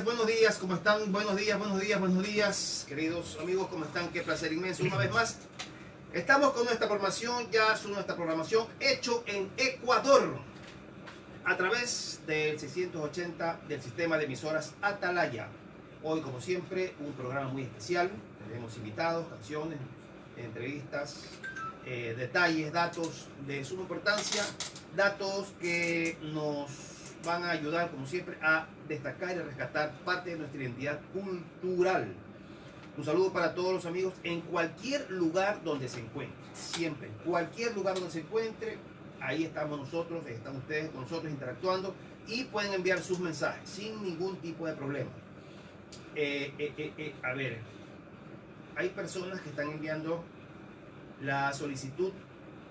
Buenos días, ¿cómo están? Buenos días, queridos amigos, ¿cómo están? Qué placer inmenso una vez más. Estamos con nuestra programación, nuestra programación hecho en Ecuador, a través del 680 del sistema de emisoras Atalaya. Hoy, como siempre, un programa muy especial. Tenemos invitados, canciones, entrevistas, detalles, datos de suma importancia, datos que nos van a ayudar, como siempre, a destacar y rescatar parte de nuestra identidad cultural. Un saludo para todos los amigos en cualquier lugar donde se encuentre, siempre, en cualquier lugar donde se encuentre, ahí estamos nosotros, están ustedes con nosotros interactuando y pueden enviar sus mensajes sin ningún tipo de problema. A ver, hay personas que están enviando la solicitud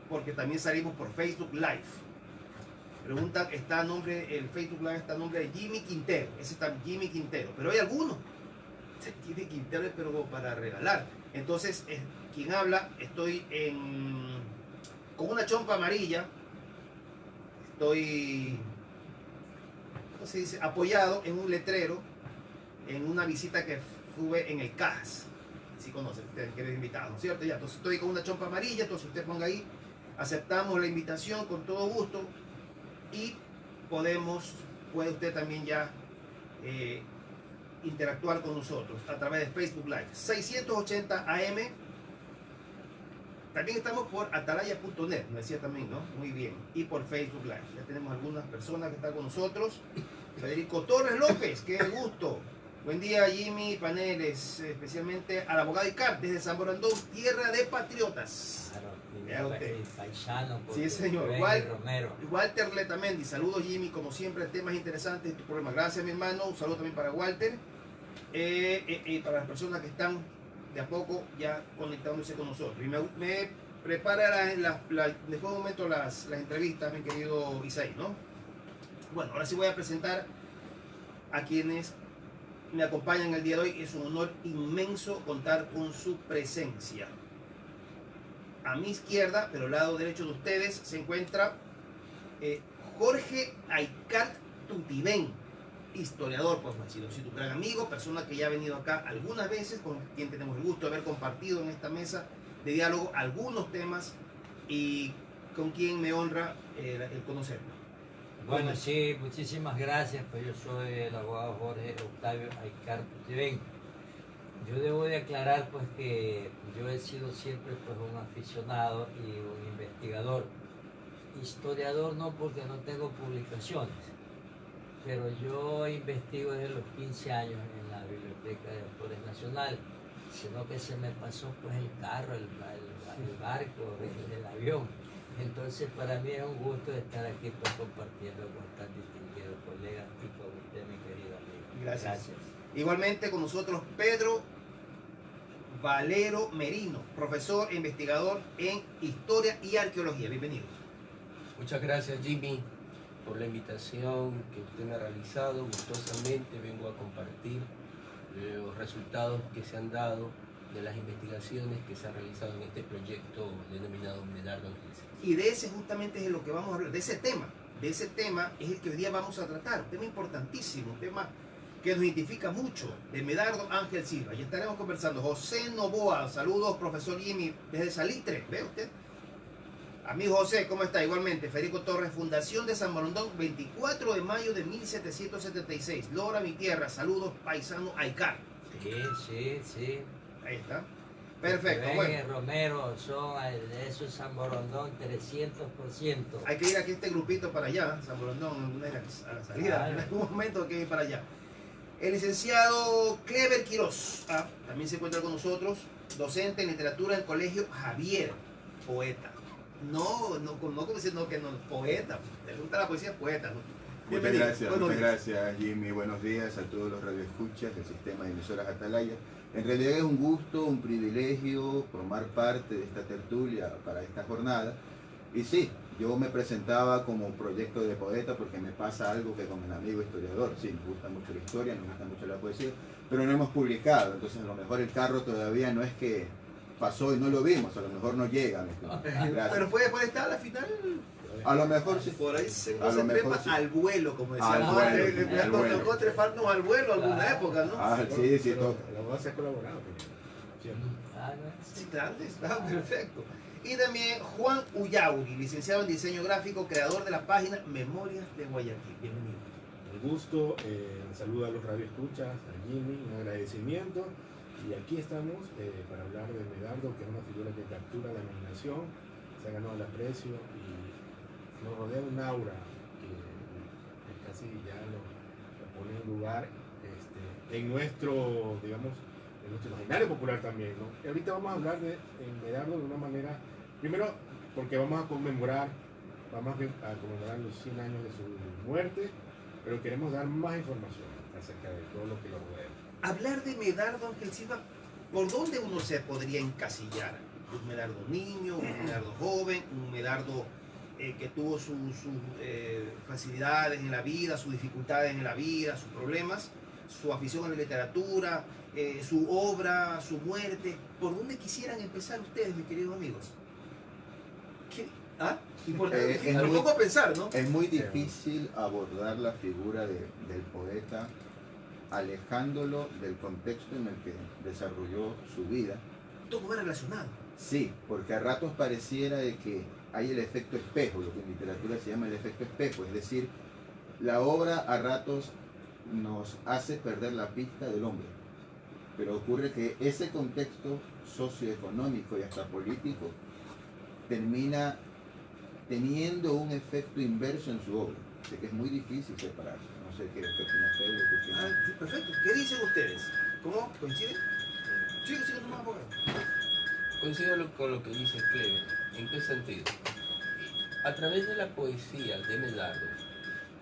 porque también salimos por Facebook Live. Preguntan, está a nombre, el Facebook Live está a nombre de Jimmy Quintero. Ese está Jimmy Quintero. Pero hay algunos. Jimmy Quintero, pero para regalar. Entonces, quien habla, estoy con una chompa amarilla. Estoy, ¿cómo se dice? Apoyado en un letrero, en una visita que tuve en el Cajas. Si conocen, ustedes que eres invitado, ¿no es cierto? Ya, entonces estoy con una chompa amarilla, entonces usted ponga ahí. Aceptamos la invitación con todo gusto. Y puede usted también ya interactuar con nosotros a través de Facebook Live 680 AM. También estamos por atalaya.net, me decía también, ¿no? Muy bien. Y por Facebook Live. Ya tenemos algunas personas que están con nosotros. Federico Torres López, qué gusto. Buen día, Jimmy Paneles, especialmente al abogado Icar desde San Borondón, tierra de patriotas. Claro, paisano, sí, señor. Walter Letamendi, saludos, Jimmy, como siempre, temas interesantes de tu programa. Gracias, mi hermano. Un saludo también para Walter. Y para las personas que están de a poco ya conectándose con nosotros. Y me prepara después de un momento las entrevistas, mi querido Isaí, ¿no? Bueno, ahora sí voy a presentar a quienes me acompañan el día de hoy. Es un honor inmenso contar con su presencia. A mi izquierda, pero al lado derecho de ustedes, se encuentra Jorge Aicart Tutibén, historiador, pues tu gran amigo, persona que ya ha venido acá algunas veces, con quien tenemos el gusto de haber compartido en esta mesa de diálogo algunos temas y con quien me honra el conocerlo. Bueno, sí, muchísimas gracias, pues yo soy el abogado Jorge Octavio Aicart Tutibén. Yo debo de aclarar pues que yo he sido siempre pues un aficionado y un investigador. Historiador no, porque no tengo publicaciones, pero yo investigo desde los 15 años en la Biblioteca de Autores Nacional, sino que se me pasó pues el carro, el barco, el avión. Entonces para mí es un gusto estar aquí pues compartiendo con tan distinguidos colegas y con usted, mi querido amigo. Gracias. Igualmente con nosotros Pedro Valero Merino, profesor e investigador en Historia y Arqueología. Bienvenido. Muchas gracias, Jimmy, por la invitación que usted me ha realizado. Gustosamente vengo a compartir los resultados que se han dado de las investigaciones que se han realizado en este proyecto denominado Medardo Ángel Silva. Y de ese justamente es de lo que vamos a hablar, de ese tema es el que hoy día vamos a tratar, un tema importantísimo, un tema que nos identifica mucho, de Medardo Ángel Silva. Y estaremos conversando. José Novoa, saludos, profesor Jimmy, desde Salitre, ¿ve usted? Amigo José, ¿cómo está? Igualmente, Federico Torres, Fundación de San Borondón, 24 de mayo de 1776. Lora, mi tierra, saludos, paisano Aicart. Sí. Ahí está. Perfecto. Bueno. Romero, son de esos San Borondón 300%. Hay que ir aquí este grupito para allá, San Borondón, a la salida. Claro. En algún momento hay que ir para allá. El licenciado Clever Quiroz, también se encuentra con nosotros, docente en literatura en el Colegio Javier, poeta. No como diciendo que no, poeta. Le gusta la poesía, poeta, ¿no? Muchas gracias, Jimmy. Buenos días a todos los radioescuchas del sistema de emisoras Atalaya. En realidad es un gusto, un privilegio formar parte de esta tertulia para esta jornada. Y sí, yo me presentaba como proyecto de poeta porque me pasa algo que con el amigo historiador, sí, nos gusta mucho la historia, nos gusta mucho la poesía, pero no hemos publicado, entonces a lo mejor el carro todavía no es que pasó y no lo vimos, a lo mejor no llega. Gracias. Pero puede estar a la final. A lo mejor sí. Por ahí se A lo mejor trepa sí. al vuelo, como decía. Al ¿no? vuelo, al Nos vuelo. tocó treparnos al vuelo alguna Claro. época, ¿no? Sí, sí, Pero todo. la boda se ha colaborado. ¿Cierto? Ah, no, Sí, sí. claro, está perfecto. Y también Juan Ullauri, licenciado en diseño gráfico, creador de la página Memorias de Guayaquil. Bienvenido. Un gusto, saludo a los radioescuchas, a Jimmy, un agradecimiento. Y aquí estamos para hablar de Medardo, que es una figura que captura la imaginación, se ha ganado el aprecio y nos rodea un aura que casi ya lo pone en lugar en nuestro, digamos, en nuestro imaginario popular también, ¿no? Y ahorita vamos a hablar de Medardo de una manera, primero porque vamos a conmemorar los 100 años de su muerte, pero queremos dar más información acerca de todo lo que lo rodea. Hablar de Medardo Ángel Silva, ¿por dónde uno se podría encasillar? Un Medardo niño, un Medardo joven, un Medardo que tuvo sus facilidades en la vida, sus dificultades en la vida, sus problemas, su afición a la literatura, su obra, su muerte. ¿Por dónde quisieran empezar ustedes, mis queridos amigos? ¿Ah? Importante, me pongo a pensar, ¿no? Es muy difícil abordar la figura del poeta alejándolo del contexto en el que desarrolló su vida. Todo va relacionado. Sí, porque a ratos pareciera de que hay el efecto espejo, lo que en literatura se llama el efecto espejo, es decir, la obra a ratos nos hace perder la pista del hombre, pero ocurre que ese contexto socioeconómico y hasta político termina teniendo un efecto inverso en su obra, así que es muy difícil separarlo. No sé qué opina Pedro, qué opina. Ah, sí, perfecto. ¿Qué dicen ustedes? ¿Cómo? ¿Coinciden? Sí, sí, no más abogado. Coincido con lo que dice Clever. ¿En qué sentido? A través de la poesía de Medardo,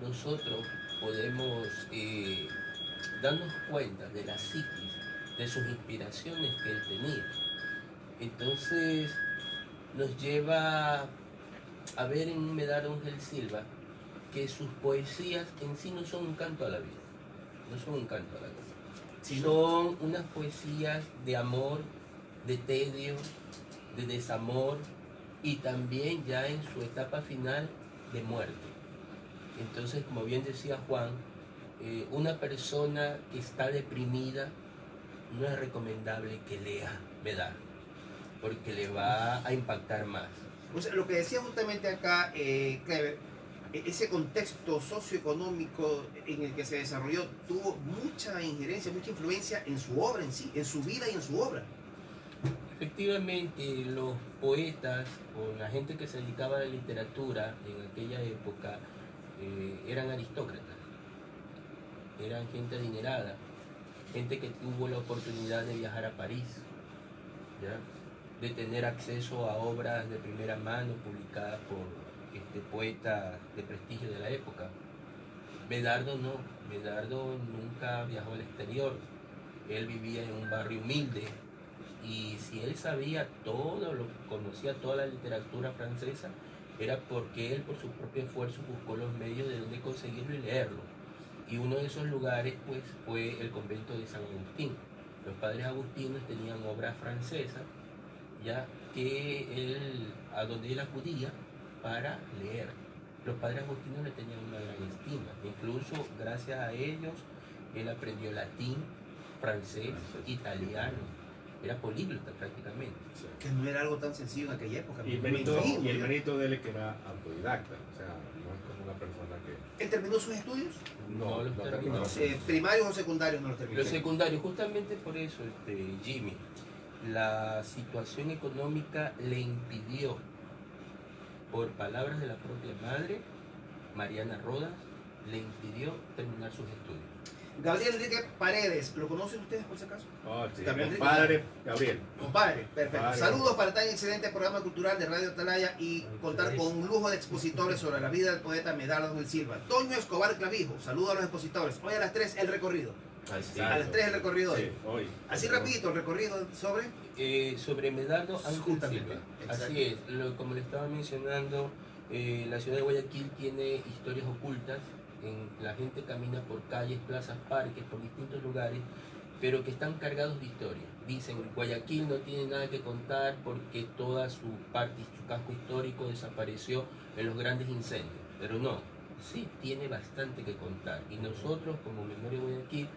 nosotros podemos darnos cuenta de la psiquis, de sus inspiraciones que él tenía. Entonces, nos lleva a ver en Medardo Ángel Silva que sus poesías en sí no son un canto a la vida, no son un canto a la vida. Son unas poesías de amor, de tedio, de desamor y también ya en su etapa final de muerte. Entonces, como bien decía Juan, una persona que está deprimida no es recomendable que lea Medardo, porque le va a impactar más. O sea, lo que decía justamente acá, Clever, ese contexto socioeconómico en el que se desarrolló tuvo mucha injerencia, mucha influencia en su obra en sí, en su vida y en su obra. Efectivamente, los poetas o la gente que se dedicaba a la literatura en aquella época eran aristócratas, eran gente adinerada, gente que tuvo la oportunidad de viajar a París, ¿ya? De tener acceso a obras de primera mano publicadas por poetas de prestigio de la época. Medardo no, Medardo nunca viajó al exterior, él vivía en un barrio humilde y si él sabía todo, conocía toda la literatura francesa, era porque él por su propio esfuerzo buscó los medios de donde conseguirlo y leerlo. Y uno de esos lugares pues fue el convento de San Agustín. Los padres agustinos tenían obras francesas, ya que a donde él acudía para leer. Los padres agustinos le tenían una gran estima, incluso gracias a ellos él aprendió latín, francés, italiano, era políglota prácticamente. Que no era algo tan sencillo en aquella época. Y el mérito de él es que era autodidacta, o sea, no es como una persona que... ¿Él terminó sus estudios? No los terminó. ¿Primarios o secundarios no los terminó? Los secundarios, justamente por eso, Jimmy, la situación económica le impidió, por palabras de la propia madre, Mariana Rodas, le impidió terminar sus estudios. Gabriel Enrique Paredes, ¿lo conocen ustedes por si acaso? Oh, sí, Gabriel Enrique. compadre Gabriel. Compadre, perfecto. Padre. Saludos para tan excelente programa cultural de Radio Atalaya y contar con un lujo de expositores sobre la vida del poeta Medardo Ángel Silva. Toño Escobar Clavijo, saludos a los expositores. Hoy a las 3 el recorrido. Así, A las 3 el recorrido hoy. Sí, hoy. Así rapidito el recorrido sobre... sobre Medardo Ángel Justamente, Silva. exacto. Así es, como le estaba mencionando, la ciudad de Guayaquil tiene historias ocultas. La gente camina por calles, plazas, parques, por distintos lugares, pero que están cargados de historia. dicen Guayaquil no tiene nada que contar porque toda su parte, su casco histórico desapareció en los grandes incendios. Pero no, sí tiene bastante que contar. Y nosotros, como Memoria Guayaquil,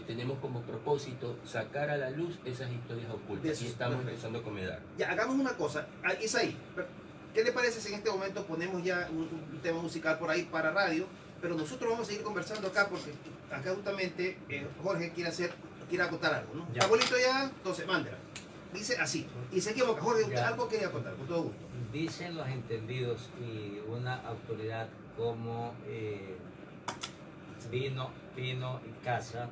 tenemos como propósito sacar a la luz esas historias ocultas. Y estamos empezando con Medardo. Ya, hagamos una cosa. Isaí, ¿qué le parece si en este momento ponemos ya un tema musical por ahí para radio? Pero nosotros vamos a seguir conversando acá porque acá justamente Jorge quiere acotar algo, ¿no? Ya. ¿Está bonito ya? Entonces, mándela. Dice así. Y se equivoca. Jorge, usted Ya. algo quería acotar, con todo gusto. Dicen los entendidos y una autoridad como Pino y Casa,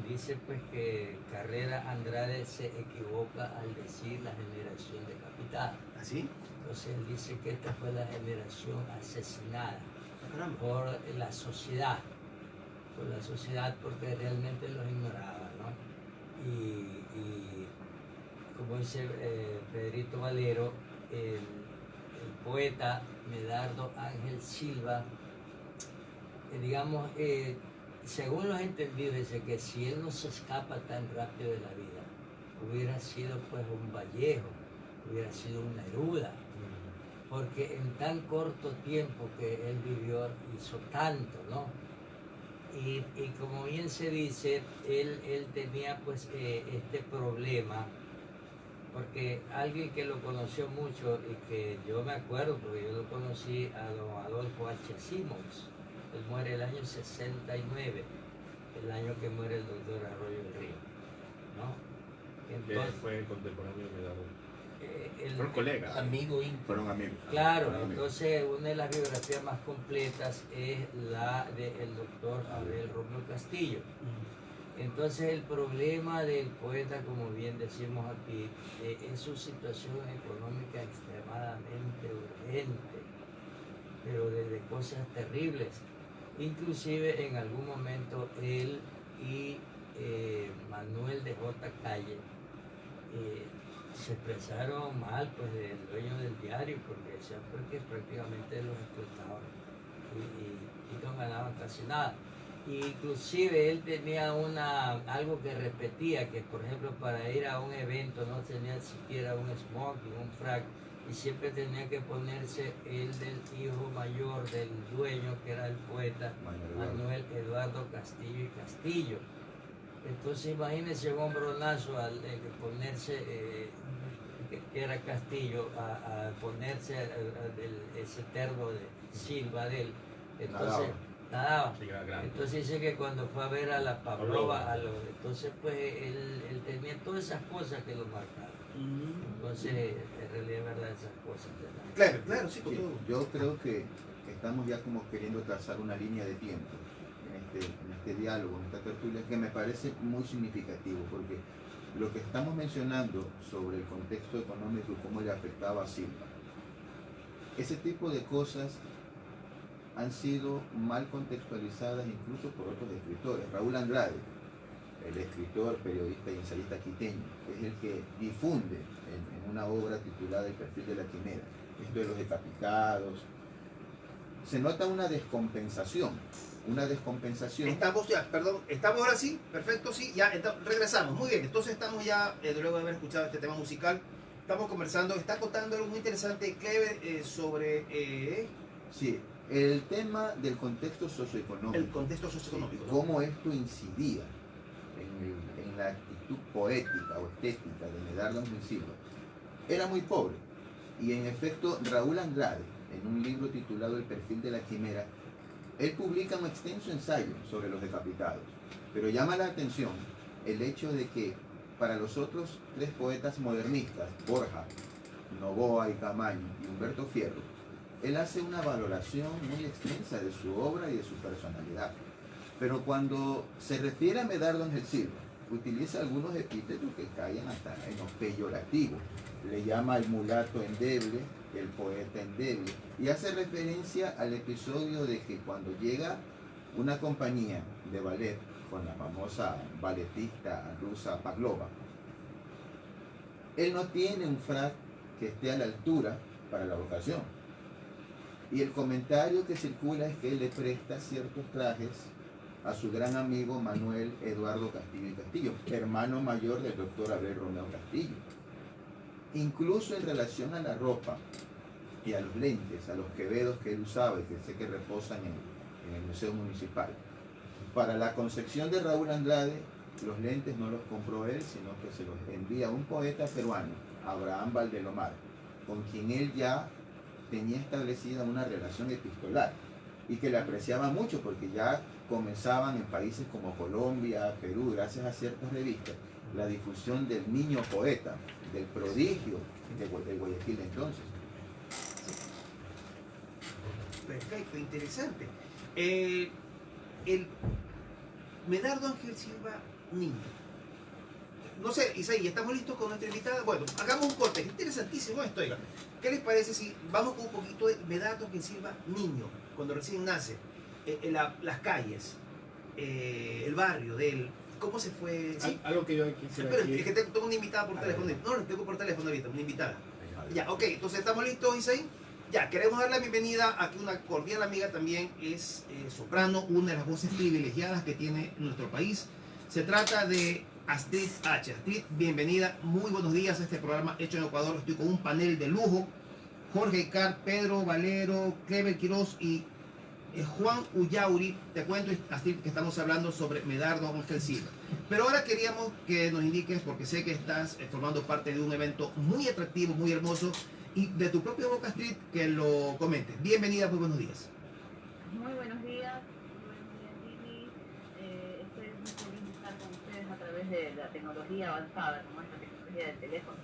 dice pues que Carrera Andrade se equivoca al decir la generación decapitada. ¿Así? Entonces él dice que esta fue la generación asesinada Caramba. por la sociedad porque realmente los ignoraba, ¿no? Y como dice Pedrito Valero, el poeta Medardo Ángel Silva, digamos, según los entendidos, dice que si él no se escapa tan rápido de la vida, hubiera sido pues un Vallejo, hubiera sido un Neruda, porque en tan corto tiempo que él vivió hizo tanto, ¿no? Y como bien se dice, él tenía pues este problema, porque alguien que lo conoció mucho y que yo me acuerdo, porque yo lo conocí a don Adolfo H. Simons, él muere el año 69, el año que muere el doctor Arroyo del Río, ¿no? Que fue contemporáneo de Medardo. el- Fueron colegas. Amigo íntimo. Fueron amigos. Claro, Fueron amigos. entonces una de las biografías más completas es la del doctor Abel Rómulo Castillo. Entonces el problema del poeta, como bien decimos aquí, es su situación económica extremadamente urgente, pero desde cosas terribles. Inclusive en algún momento él y Manuel de J. Calle se expresaron mal pues del dueño del diario, porque decían porque prácticamente los explotaban y no ganaban casi nada. Inclusive él tenía algo que repetía, que por ejemplo para ir a un evento no tenía siquiera un smoking, un frac, y siempre tenía que ponerse el del hijo mayor del dueño, que era el poeta Manuel Eduardo Castillo y Castillo. Entonces imagínense un hombronazo al ponerse, que era Castillo, a ponerse ese terno de Silva de él. Entonces nadaba. Sí, era grande. Entonces dice que cuando fue a ver a la Pavlova, entonces pues él tenía todas esas cosas que lo marcaron. Entonces en realidad es verdad esas cosas. ¿Verdad? Claro, sí, con Sí, todo gusto. yo creo que estamos ya como queriendo trazar una línea de tiempo en este diálogo, en esta tertulia, que me parece muy significativo, porque lo que estamos mencionando sobre el contexto económico y cómo le afectaba a Silva, ese tipo de cosas han sido mal contextualizadas incluso por otros escritores. Raúl Andrade, el escritor, periodista y ensayista quiteño, es el que difunde en una obra titulada El perfil de la quimera, esto de los decapitados. Se nota una descompensación. Estamos ya, perdón, estamos ahora sí, perfecto, sí, ya regresamos, muy bien, entonces estamos ya, luego de haber escuchado este tema musical, estamos conversando, está contando algo muy interesante, Clever, sobre Sí, el tema del contexto socioeconómico. el contexto socioeconómico. Sí, ¿no? cómo esto incidía en la actitud poética o estética de Medardo Ángel Silva. Era muy pobre. Y en efecto, Raúl Andrade, en un libro titulado El perfil de la quimera, él publica un extenso ensayo sobre los decapitados. Pero llama la atención el hecho de que para los otros tres poetas modernistas, Borja, Novoa y Camaño y Humberto Fierro, él hace una valoración muy extensa de su obra y de su personalidad. Pero cuando se refiere a Medardo Ángel Silva, utiliza algunos epítetos que caen hasta en los peyorativos. Le llama el mulato endeble, el poeta endeble, y hace referencia al episodio de que cuando llega una compañía de ballet con la famosa balletista rusa Pavlova, él no tiene un frac que esté a la altura para la ocasión. Y el comentario que circula es que él le presta ciertos trajes a su gran amigo Manuel Eduardo Castillo y Castillo, hermano mayor del doctor Abel Romeo Castillo. Incluso en relación a la ropa y a los lentes, a los quevedos que él usaba y que sé que reposan en el Museo Municipal. Para la concepción de Raúl Andrade, los lentes no los compró él, sino que se los envía un poeta peruano, Abraham Valdelomar, con quien él ya tenía establecida una relación epistolar y que le apreciaba mucho porque ya comenzaban en países como Colombia, Perú, gracias a ciertas revistas, la difusión del niño poeta, del prodigio de Guayaquil entonces. Perfecto, interesante. El Medardo Ángel Silva Niño. No sé, Isaí, ¿estamos listos con nuestra invitada? Bueno, hagamos un corte. Es interesantísimo esto, oiga. ¿Qué les parece si vamos con un poquito de Medardo Ángel Silva Niño, cuando recién nace? Las calles, el barrio de él, ¿cómo se fue? ¿Sí? Algo que yo quisiera Pero decir. es que tengo una invitada por teléfono. No, no tengo por teléfono ahorita, una invitada. Ya, ok, entonces ¿estamos listos, Isaí? Ya, queremos darle la bienvenida a una cordial amiga también, es soprano, una de las voces privilegiadas que tiene nuestro país. Se trata de Astrid H. Astrid, bienvenida, muy buenos días a este programa hecho en Ecuador. Estoy con un panel de lujo, Jorge Car, Pedro Valero, Clever Quiroz y Juan Ullauri. Te cuento, Astrid, que estamos hablando sobre Medardo Ángel Silva. Pero ahora queríamos que nos indiques, porque sé que estás formando parte de un evento muy atractivo, muy hermoso, y de tu propia boca, Astrid, que lo comentes. Bienvenida, muy buenos días. Muy buenos días, Jimmy. Estoy muy feliz de estar con ustedes a través de la tecnología avanzada, como es la tecnología del teléfono.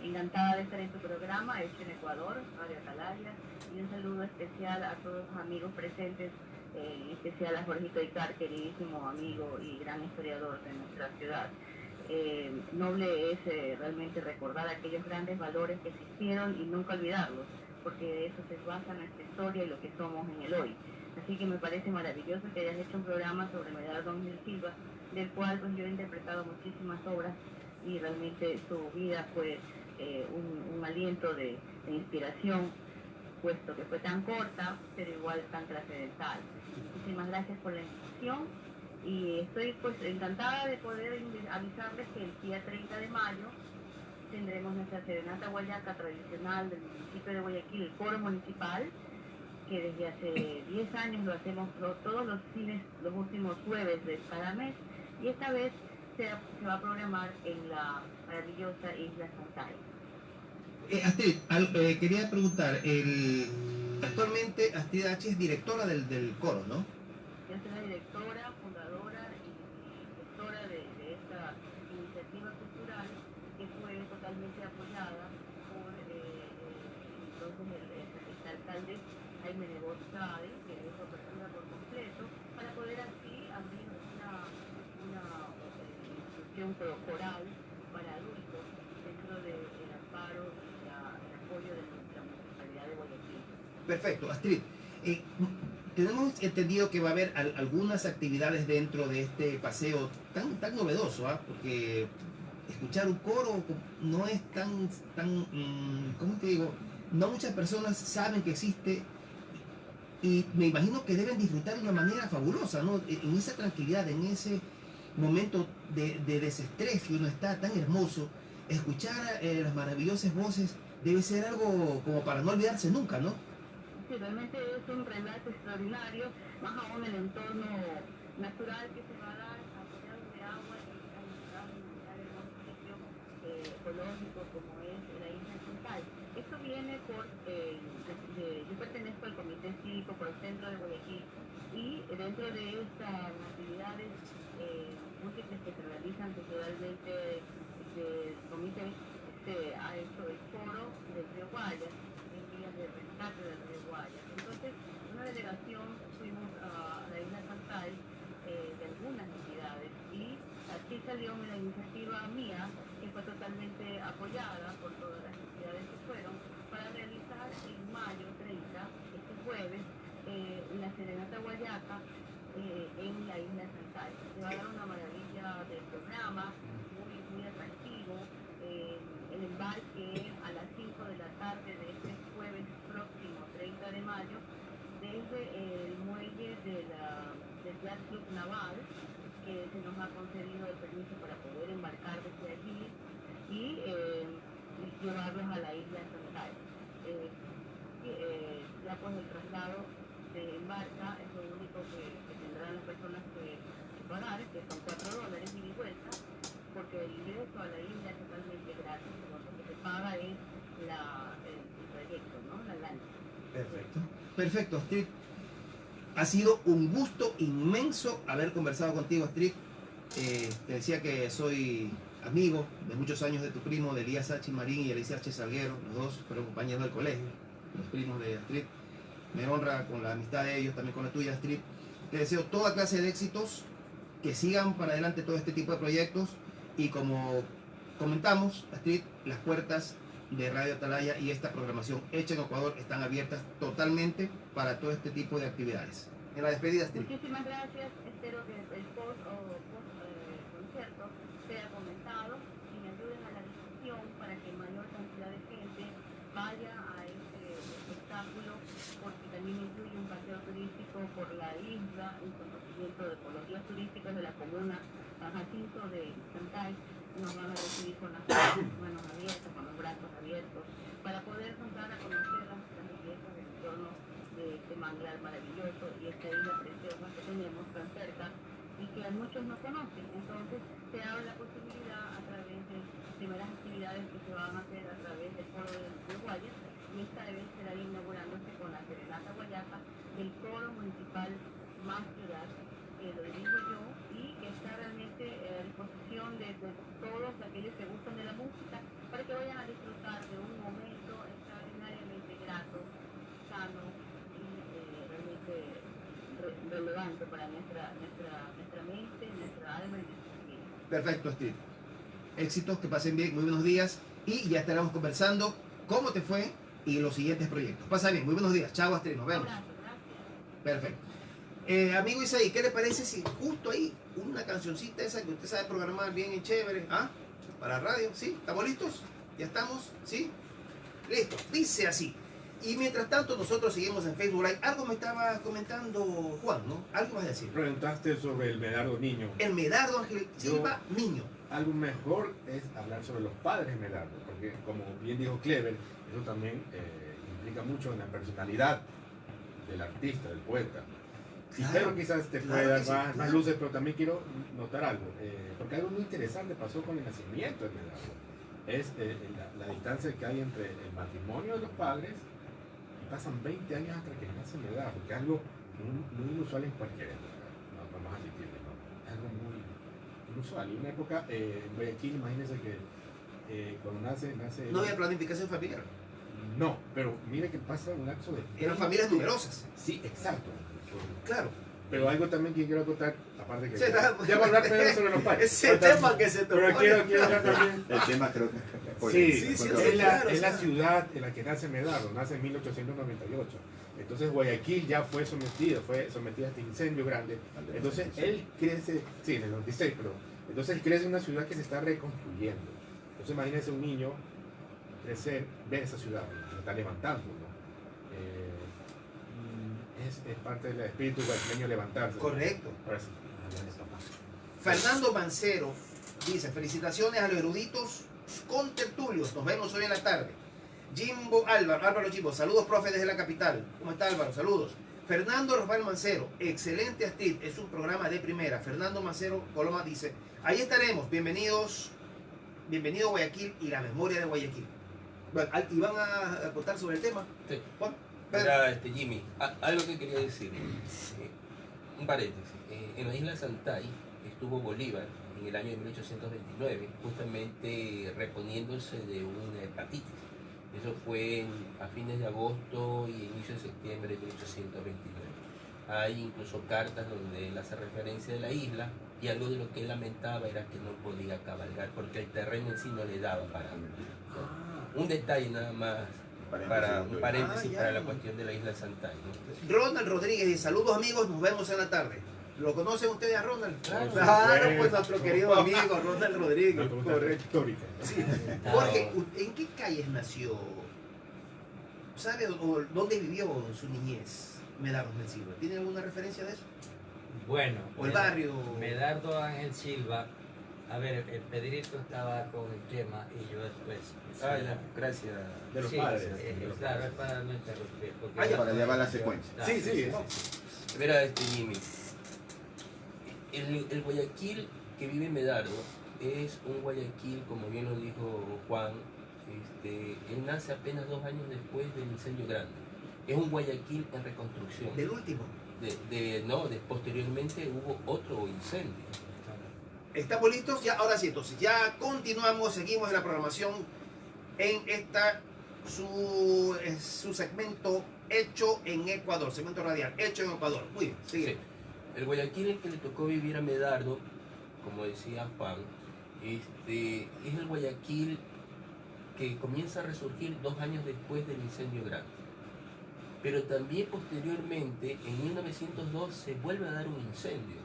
Encantada de estar en tu programa, hecho en Ecuador, Radio Atalaya, y un saludo especial a todos los amigos presentes, en especial a Jorgito Icar, queridísimo amigo y gran historiador de nuestra ciudad. Noble es realmente recordar aquellos grandes valores que existieron y nunca olvidarlos, porque de eso se basa nuestra historia y lo que somos en el hoy. Así que me parece maravilloso que hayas hecho un programa sobre Medardo Ángel Silva, del cual pues yo he interpretado muchísimas obras y realmente su vida fue un aliento de inspiración, puesto que fue tan corta, pero igual tan trascendental. Muchísimas gracias por la invitación y estoy pues encantada de poder avisarles que el día 30 de mayo tendremos nuestra serenata guayaca tradicional del municipio de Guayaquil, el coro municipal, que desde hace 10 años lo hacemos todos los fines, los últimos jueves de cada mes, y esta vez se va a programar en la maravillosa isla Santay. Astrid, quería preguntar, actualmente Astrid H. es directora del coro, ¿no? Yo soy la directora, fundadora y gestora de esta iniciativa cultural que fue totalmente apoyada por entonces el alcalde Jaime Nebot Sade, que dio su apertura por completo, para poder así abrir una institución coral para adultos dentro del amparo y el apoyo de la Municipalidad de Guayaquil. Perfecto, Astrid. Tenemos entendido que va a haber algunas actividades dentro de este paseo tan novedoso, porque escuchar un coro no es tan ¿cómo te digo? No muchas personas saben que existe y me imagino que deben disfrutar de una manera fabulosa, ¿no? En esa tranquilidad, en ese momento de desestrés que uno está tan hermoso, escuchar las maravillosas voces debe ser algo como para no olvidarse nunca, ¿no? Sí, realmente es un relato extraordinario, más aún el entorno natural que se va a dar apoyado de agua y un hermoso sitio ecológico como es la isla Santay. Esto viene yo pertenezco al Comité Cívico por el Centro de Guayaquil y dentro de estas actividades múltiples que se realizan culturalmente, el comité ha hecho el foro del río Guayas, de rescate del río Guayas. Entonces, una delegación fuimos a la isla Santay de algunas entidades y así salió una iniciativa mía que fue totalmente apoyada por todas las entidades que fueron para realizar en mayo 30, este jueves, la serenata guayaca en la isla Santay. Se va a dar una maravilla de programa, muy atractivo. El embarque a las 5 de la tarde de este jueves próximo 30 de mayo desde el muelle de del Yacht Club Naval, que se nos ha concedido el permiso para poder embarcar desde allí y llevarlos a la isla de Santay. Ya pues el traslado de embarca es lo único que tendrán las personas que pagar, que son $4 ida y vuelta, porque el ingreso a la isla es totalmente gratis, lo que se paga es el trayecto, ¿no? La lancha. Perfecto. Perfecto, Astrid. Ha sido un gusto inmenso haber conversado contigo, Astrid. Te decía que soy amigo de muchos años de tu primo, de Elías H. Marín y Elías H. Salguero, los dos fueron compañeros del colegio, los primos de Astrid. Me honra con la amistad de ellos, también con la tuya, Astrid. Te deseo toda clase de éxitos, que sigan para adelante todo este tipo de proyectos y como comentamos, Astrid, las puertas de Radio Atalaya y esta programación hecha en Ecuador están abiertas totalmente para todo este tipo de actividades. En la despedida, Astrid. Muchísimas gracias. Espero que el concierto sea comentado y me ayuden a la difusión para que mayor cantidad de gente vaya a este espectáculo, porque también incluye un paseo turístico por la isla, un conocimiento de por los guías turísticos de la comuna San Jacinto de Santay. Nos van a recibir con las manos abiertas, con los brazos abiertos, para poder contar a conocer las bellezas del entorno de este manglar maravilloso y esta isla preciosa que tenemos tan cerca y que muchos no conocen. Entonces se abre la posibilidad a través de primeras actividades que se van a hacer a través del foro de Guayas, y esta vez será inaugurándose con la serenata guayaca del coro municipal Más Ciudad, que lo dirijo yo y que está realmente a disposición de todos aquellos que gustan de la música para que vayan a disfrutar de un momento extraordinariamente grato, sano y realmente relevante para nuestra mente, nuestra alma y nuestra vida. Perfecto, Astrid. Éxitos, que pasen bien, muy buenos días y ya estaremos conversando cómo te fue y los siguientes proyectos. Pasa bien, muy buenos días. Chao, Astrid, nos vemos. Gracias. Perfecto. Amigo Isaí, ¿qué le parece si justo ahí una cancioncita esa que usted sabe programar bien y chévere? ¿Ah? Para radio, ¿sí? ¿Estamos listos? ¿Ya estamos? ¿Sí? Listo. Dice así. Y mientras tanto nosotros seguimos en Facebook Live. Algo me estaba comentando Juan, ¿no? Algo vas a decir. Preguntaste sobre el Medardo Niño. El Medardo Ángel Silva Niño. Algo mejor es hablar sobre los padres de Medardo, porque como bien dijo Clever, eso también implica mucho en la personalidad del artista, del poeta. Claro, Pero quizás te puede claro dar que sí, más claro. luces, pero también quiero notar algo, porque algo muy interesante pasó con el nacimiento de Medardo. Es la distancia que hay entre el matrimonio de los padres y pasan 20 años hasta que nace Medardo, que es algo muy inusual en cualquier época. No vamos a admitirlo, ¿no? Es algo muy inusual. Y una época, en Guayaquil, imagínense que cuando nace No había planificación familiar. no, pero mire que pasa un lapso de... Eran familias numerosas. Sí, exacto. Claro. Pero algo también que quiero contar, aparte que... Sí, ya voy a hablar primero sobre los padres. Ese tema que se tocó. Pero quiero hablar también... El tema creo que Sí, sí, es claro, la o sea. ciudad en la que nace Medardo, nace en 1898. Entonces Guayaquil ya fue sometida a este incendio grande. Entonces él crece, sí, en el 96, pero entonces él crece en una ciudad que se está reconstruyendo. Entonces imagínense un niño crecer, ver esa ciudad, se está levantando, ¿no? Es parte del espíritu guayaquileño levantarse. Correcto. Ahora sí. Fernando Mancero dice, felicitaciones a los eruditos contertulios, nos vemos hoy en la tarde. Álvaro Jimbo, saludos profe desde la capital. ¿Cómo está Álvaro? Saludos. Fernando Rafael Mancero, excelente Astrid, es un programa de primera. Fernando Mancero Coloma dice, ahí estaremos, bienvenido Guayaquil y la memoria de Guayaquil. Bueno, ¿y van a contar sobre el tema? Sí. Juan, Mira, Jimmy, algo que quería decir, un paréntesis. En la isla Santay estuvo Bolívar en el año de 1829, justamente reponiéndose de una hepatitis. Eso fue a fines de agosto y inicio de septiembre de 1829. Hay incluso cartas donde él hace referencia de la isla y algo de lo que él lamentaba era que no podía cabalgar porque el terreno en sí no le daba para... Un detalle nada más. Para un paréntesis para la cuestión de la isla Santay, ¿no? Ronald Rodríguez dice, saludos amigos, nos vemos en la tarde. ¿Lo conocen ustedes a Ronald? Claro. Claro, pues nuestro querido amigo Ronald Rodríguez. Correcto. Histórica. Sí. Jorge, ¿en qué calles nació? ¿Sabe o dónde vivió su niñez Medardo del Silva? ¿Tiene alguna referencia de eso? Bueno, o el barrio. Medardo Ángel Silva, a ver, el Pedrito estaba con el tema y yo después. Ya, gracias. De los Sí, padres. claro, es para no interrumpir. porque Para llevar la secuencia. Claro, Sí, sí. Verá, Jimmy, el Guayaquil que vive Medardo es un Guayaquil, como bien lo dijo Juan, él nace apenas 2 años después del incendio grande. Es un Guayaquil en reconstrucción. Del último. Posteriormente hubo otro incendio. ¿Estamos listos? Ya, ahora sí, entonces ya continuamos, seguimos en la programación en su segmento Hecho en Ecuador, segmento radial, Hecho en Ecuador. Muy bien, sigue. Sí. El Guayaquil el que le tocó vivir a Medardo, como decía Juan, es el Guayaquil que comienza a resurgir 2 años después del incendio grande. Pero también posteriormente, en 1902, se vuelve a dar un incendio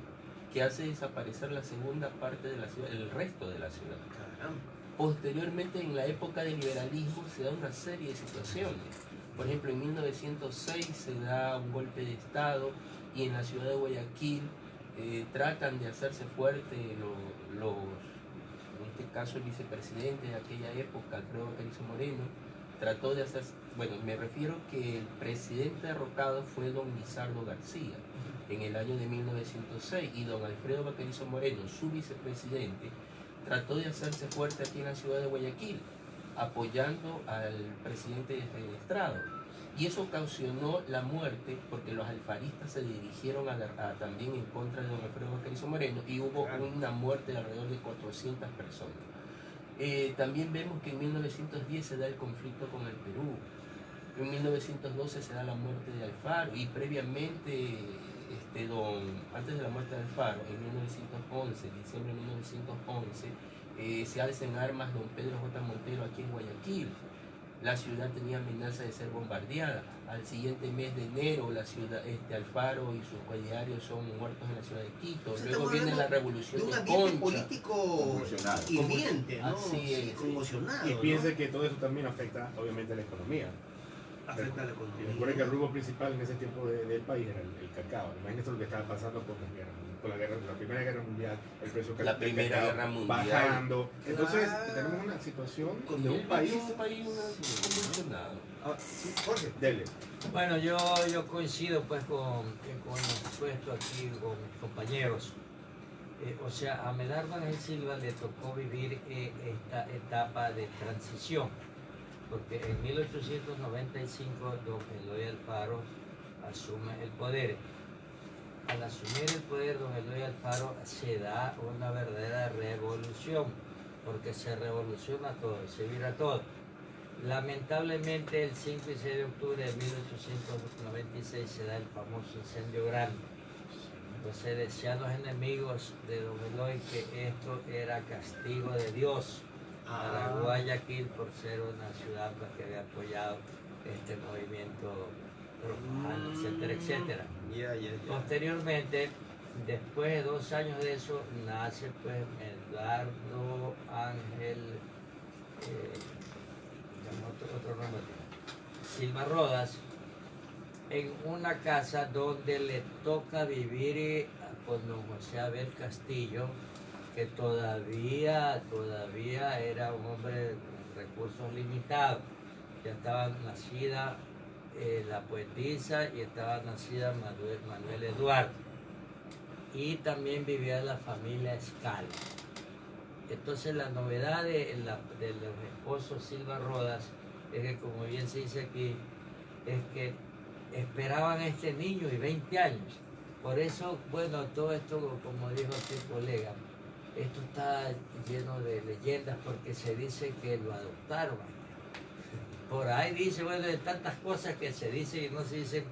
que hace desaparecer la segunda parte de la ciudad, el resto de la ciudad. Caramba. Posteriormente, en la época del liberalismo, se da una serie de situaciones. Por ejemplo, en 1906 se da un golpe de Estado y en la ciudad de Guayaquil tratan de hacerse fuerte en este caso el vicepresidente de aquella época, Alfredo Bacarizo Moreno, trató de hacer, bueno, me refiero que el presidente derrocado fue don Lizardo García en el año de 1906 y don Alfredo Bacarizo Moreno, su vicepresidente, trató de hacerse fuerte aquí en la ciudad de Guayaquil, apoyando al presidente Estrado. Y eso ocasionó la muerte porque los alfaristas se dirigieron también en contra de don Alfredo Bacarizo Moreno y hubo una muerte de alrededor de 400 personas. También vemos que en 1910 se da el conflicto con el Perú, en 1912 se da la muerte de Alfaro y previamente, antes de la muerte de Alfaro, en 1911, diciembre de 1911, se alza en armas don Pedro J. Montero aquí en Guayaquil. La ciudad tenía amenaza de ser bombardeada. Al siguiente mes de enero, la ciudad, Alfaro y sus coediarios son muertos en la ciudad de Quito. O sea, luego viene la revolución de un de ambiente Concha. político hirviente, ¿no? Así es. Conmocionado. Y ¿no? piense que todo eso también afecta, obviamente, a la economía. Afecta a la Y economía. recuerden que el rubro principal en ese tiempo del país era el cacao. Imagínense lo que estaba pasando con la Primera Guerra Mundial, el precio La del Primera cacao Guerra Mundial. bajando. Entonces, Claro. tenemos una situación Con de un país. convulsionado. Ah, sí, Jorge. Dele. Bueno, yo coincido pues con lo expuesto aquí con mis compañeros. O sea, a Medardo Ángel Silva le tocó vivir esta etapa de transición, porque en 1895 don Eloy Alfaro asume el poder. Al asumir el poder, don Eloy Alfaro se da una verdadera revolución, porque se revoluciona todo, se vira todo. Lamentablemente el 5 y 6 de octubre de 1896 se da el famoso incendio grande. Entonces decían los enemigos de don Eloy que esto era castigo de Dios para Guayaquil por ser una ciudad pues, que había apoyado este movimiento romano, etcétera, etcétera. Posteriormente, después de 2 años de eso, nace pues Medardo Ángel otro nombre, Silva Rodas, en una casa donde le toca vivir con don José Abel Castillo, que todavía era un hombre con recursos limitados. Ya estaba nacida la poetisa y estaba nacida Manuel Eduardo. Y también vivía la familia Escala. Entonces la novedad de los esposos Silva Rodas es que, como bien se dice aquí, es que esperaban a este niño y 20 años. Por eso, bueno, todo esto, como dijo el colega, esto está lleno de leyendas porque se dice que lo adoptaron. Por ahí dice, bueno, de tantas cosas que se dicen y no se dicen,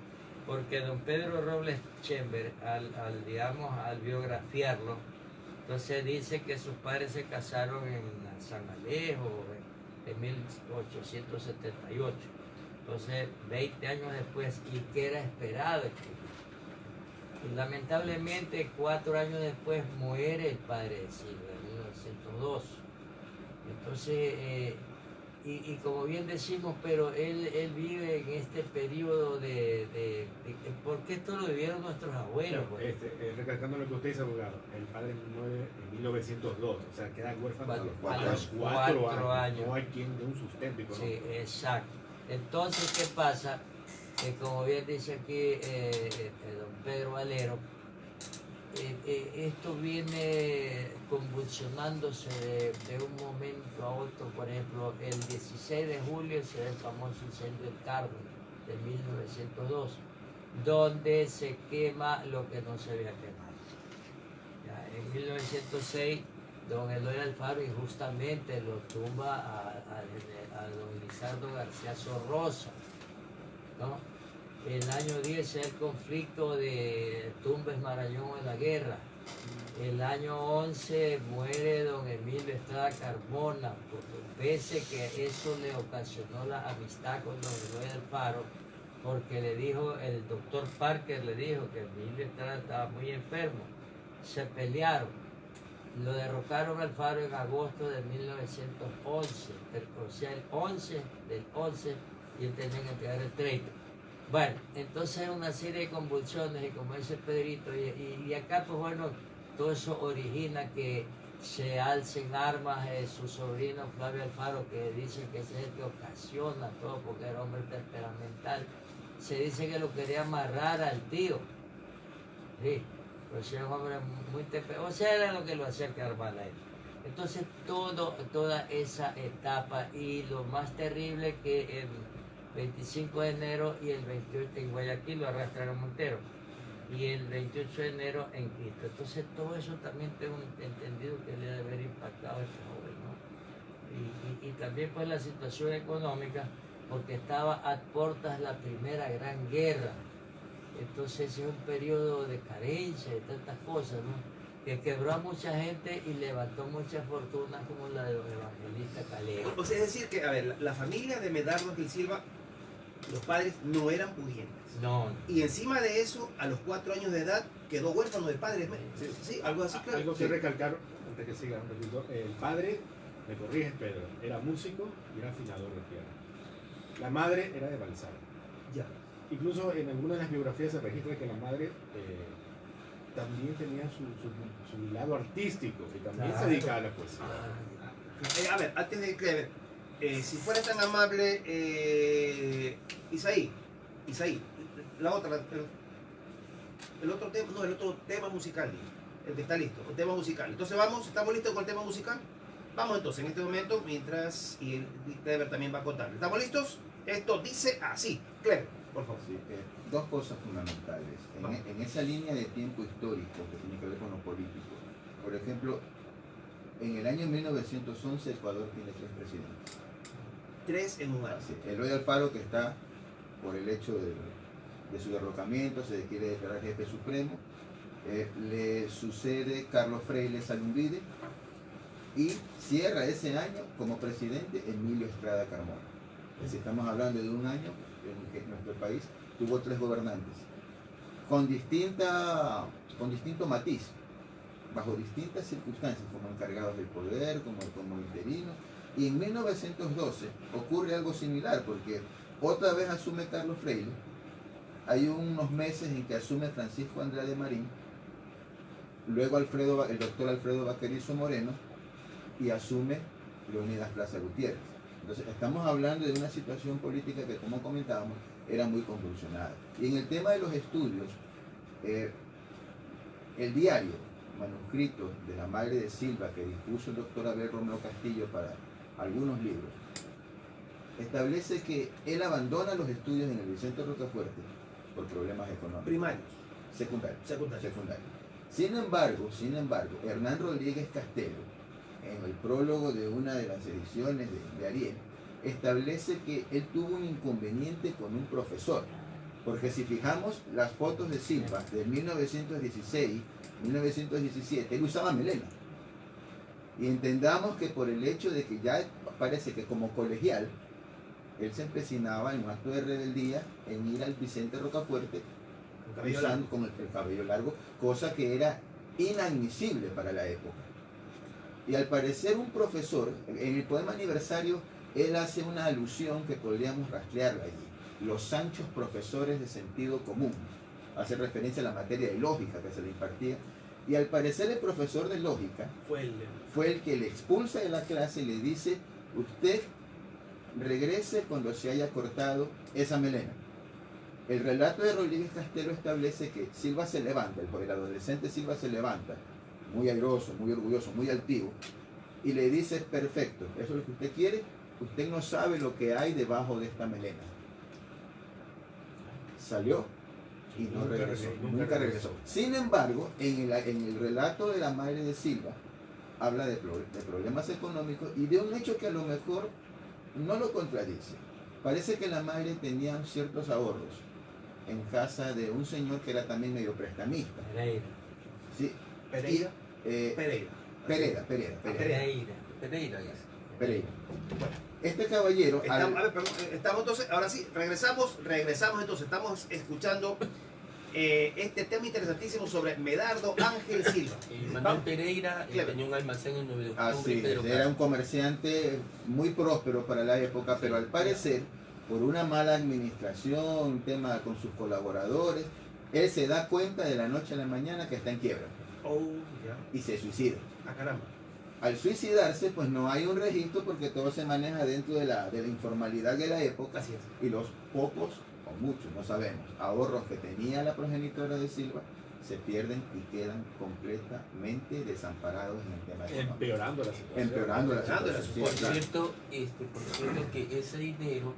porque don Pedro Robles Chember, al biografiarlo, entonces dice que sus padres se casaron en San Alejo en 1878. Entonces, 20 años después, y que era esperado escribir. Y lamentablemente, 4 años después, muere el padre de Silva, en 1902. Entonces, y como bien decimos, pero él vive en este periodo porque esto lo vivieron nuestros abuelos. Pues. Recalcando lo que usted dice, abogado, el padre muere en 1902, o sea, queda huérfano a los 4 años. No hay quien dé un sustento económico. Sí, exacto. Entonces, ¿qué pasa? Que como bien dice aquí don Pedro Valero, esto viene convulsionándose de un momento a otro. Por ejemplo, el 16 de julio se da el famoso incendio del Carmen de 1902, donde se quema lo que no se había quemado. Ya, en 1906, don Eloy Alfaro injustamente lo tumba a don Lizardo García Sorrosa, ¿no? El año 10 es el conflicto de Tumbes Marañón en la guerra. El año 11 muere don Emilio Estrada Carmona, pese que eso le ocasionó la amistad con don Eloy Alfaro, porque le dijo, el doctor Parker le dijo que Emilio Estrada estaba muy enfermo. Se pelearon. Lo derrocaron Alfaro en agosto de 1911, o sea, el 11 del 11, y él tenía que entregar el 30. Bueno, entonces una serie de convulsiones, y como dice Pedrito, y acá pues bueno, todo eso origina que se alcen armas su sobrino Flavio Alfaro, que dicen que ese es el que ocasiona todo, porque era hombre temperamental. Se dice que lo quería amarrar al tío, sí, pues era un hombre muy temperamental, o sea, era lo que lo hacía quedar mal a él. Entonces toda esa etapa, y lo más terrible que 25 de enero y el 28 en Guayaquil lo arrastraron Montero, y el 28 de enero en Quito. Entonces todo eso también tengo entendido que le debe haber impactado a este joven, ¿no? Y también pues la situación económica, porque estaba a puertas la primera gran guerra. Entonces es un periodo de carencia, de tantas cosas, ¿no? Que quebró a mucha gente y levantó muchas fortunas como la de los evangelistas Calero. O sea, es decir que, a ver, la familia de Medardo Gil Silva, los padres no eran pudientes. No. Y encima de eso, a los 4 años de edad, quedó huérfano de padres. Sí, algo así, claro. Algo que recalcar, antes que siga un ratito, el padre, me corriges Pedro, era músico y era afinador de piano. La madre era de Balsar. Ya. Incluso en algunas de las biografías se registra que la madre también tenía su lado artístico, y también se dedicaba a la poesía. A ver, antes de que si fuera tan amable, Isaí, la otra, el otro tema musical, el que está listo, el tema musical. Entonces ¿estamos listos con el tema musical? Vamos entonces, en este momento, mientras, y el Clever también va a contar. ¿Estamos listos? Esto dice así, Clever, por favor. Sí, dos cosas fundamentales. En esa línea de tiempo histórico que tiene que ver con lo político, por ejemplo, en el año 1911 Ecuador tiene 3 presidentes. 3 en un año. Sí, Eloy Alfaro, que está por el hecho de su derrocamiento, se quiere declarar jefe supremo. Le sucede Carlos Freire Salumbide, y cierra ese año como presidente Emilio Estrada Carmona. Es decir, estamos hablando de un año en que nuestro país tuvo 3 gobernantes con distinto matiz, bajo distintas circunstancias, como encargados del poder, como interinos. Y en 1912 ocurre algo similar, porque otra vez asume Carlos Freire, hay unos meses en que asume Francisco Andrade Marín, luego el doctor Alfredo Vaquerizo Moreno, y asume Leonidas Plaza Gutiérrez. Entonces estamos hablando de una situación política que, como comentábamos, era muy convulsionada. Y en el tema de los estudios, el diario manuscrito de la madre de Silva, que dispuso el doctor Abel Romero Castillo para algunos libros, establece que él abandona los estudios en el Vicente Rocafuerte por problemas económicos. Primarios. Secundarios. Sin embargo, Hernán Rodríguez Castelo, en el prólogo de una de las ediciones de Ariel, establece que él tuvo un inconveniente con un profesor, porque si fijamos las fotos de Silva de 1916, 1917, él usaba melena. Y entendamos que por el hecho de que ya parece que como colegial, él se empecinaba en un acto de rebeldía en ir al Vicente Rocafuerte usando con el cabello largo, cosa que era inadmisible para la época. Y al parecer un profesor, en el poema aniversario él hace una alusión que podríamos rastrearla allí. Los sanchos profesores de sentido común. Hace referencia a la materia de lógica que se le impartía. Y al parecer el profesor de lógica fue el que le expulsa de la clase y le dice, usted regrese cuando se haya cortado esa melena. El relato de Rodríguez Castelo establece que Silva se levanta, el adolescente Silva se levanta, muy airoso, muy orgulloso, muy altivo, y le dice, perfecto, eso es lo que usted quiere, usted no sabe lo que hay debajo de esta melena. Salió y no regresó, nunca regresó. Sin embargo, en el relato de la madre de Silva, habla de problemas económicos y de un hecho que a lo mejor no lo contradice. Parece que la madre tenía ciertos ahorros en casa de un señor que era también medio prestamista. Pereira. Sí. Pereira. Pereira. Bueno, Este caballero... a ver, perdón, estamos entonces, ahora sí, regresamos entonces, estamos escuchando este tema interesantísimo sobre Medardo Ángel Silva. Manuel Pereira tenía un almacén en 9 de octubre. Así es, era un comerciante muy próspero para la época, pero al parecer, por una mala administración, un tema con sus colaboradores, él se da cuenta de la noche a la mañana que está en quiebra y se suicida. Ah, caramba. Al suicidarse, pues no hay un registro porque todo se maneja dentro de la informalidad de la época. Así es. Y los pocos, o muchos, no sabemos, ahorros que tenía la progenitora de Silva se pierden y quedan completamente desamparados en el tema económico. Empeorando la situación. Empeorando la situación. Por Sí, claro. cierto, que ese dinero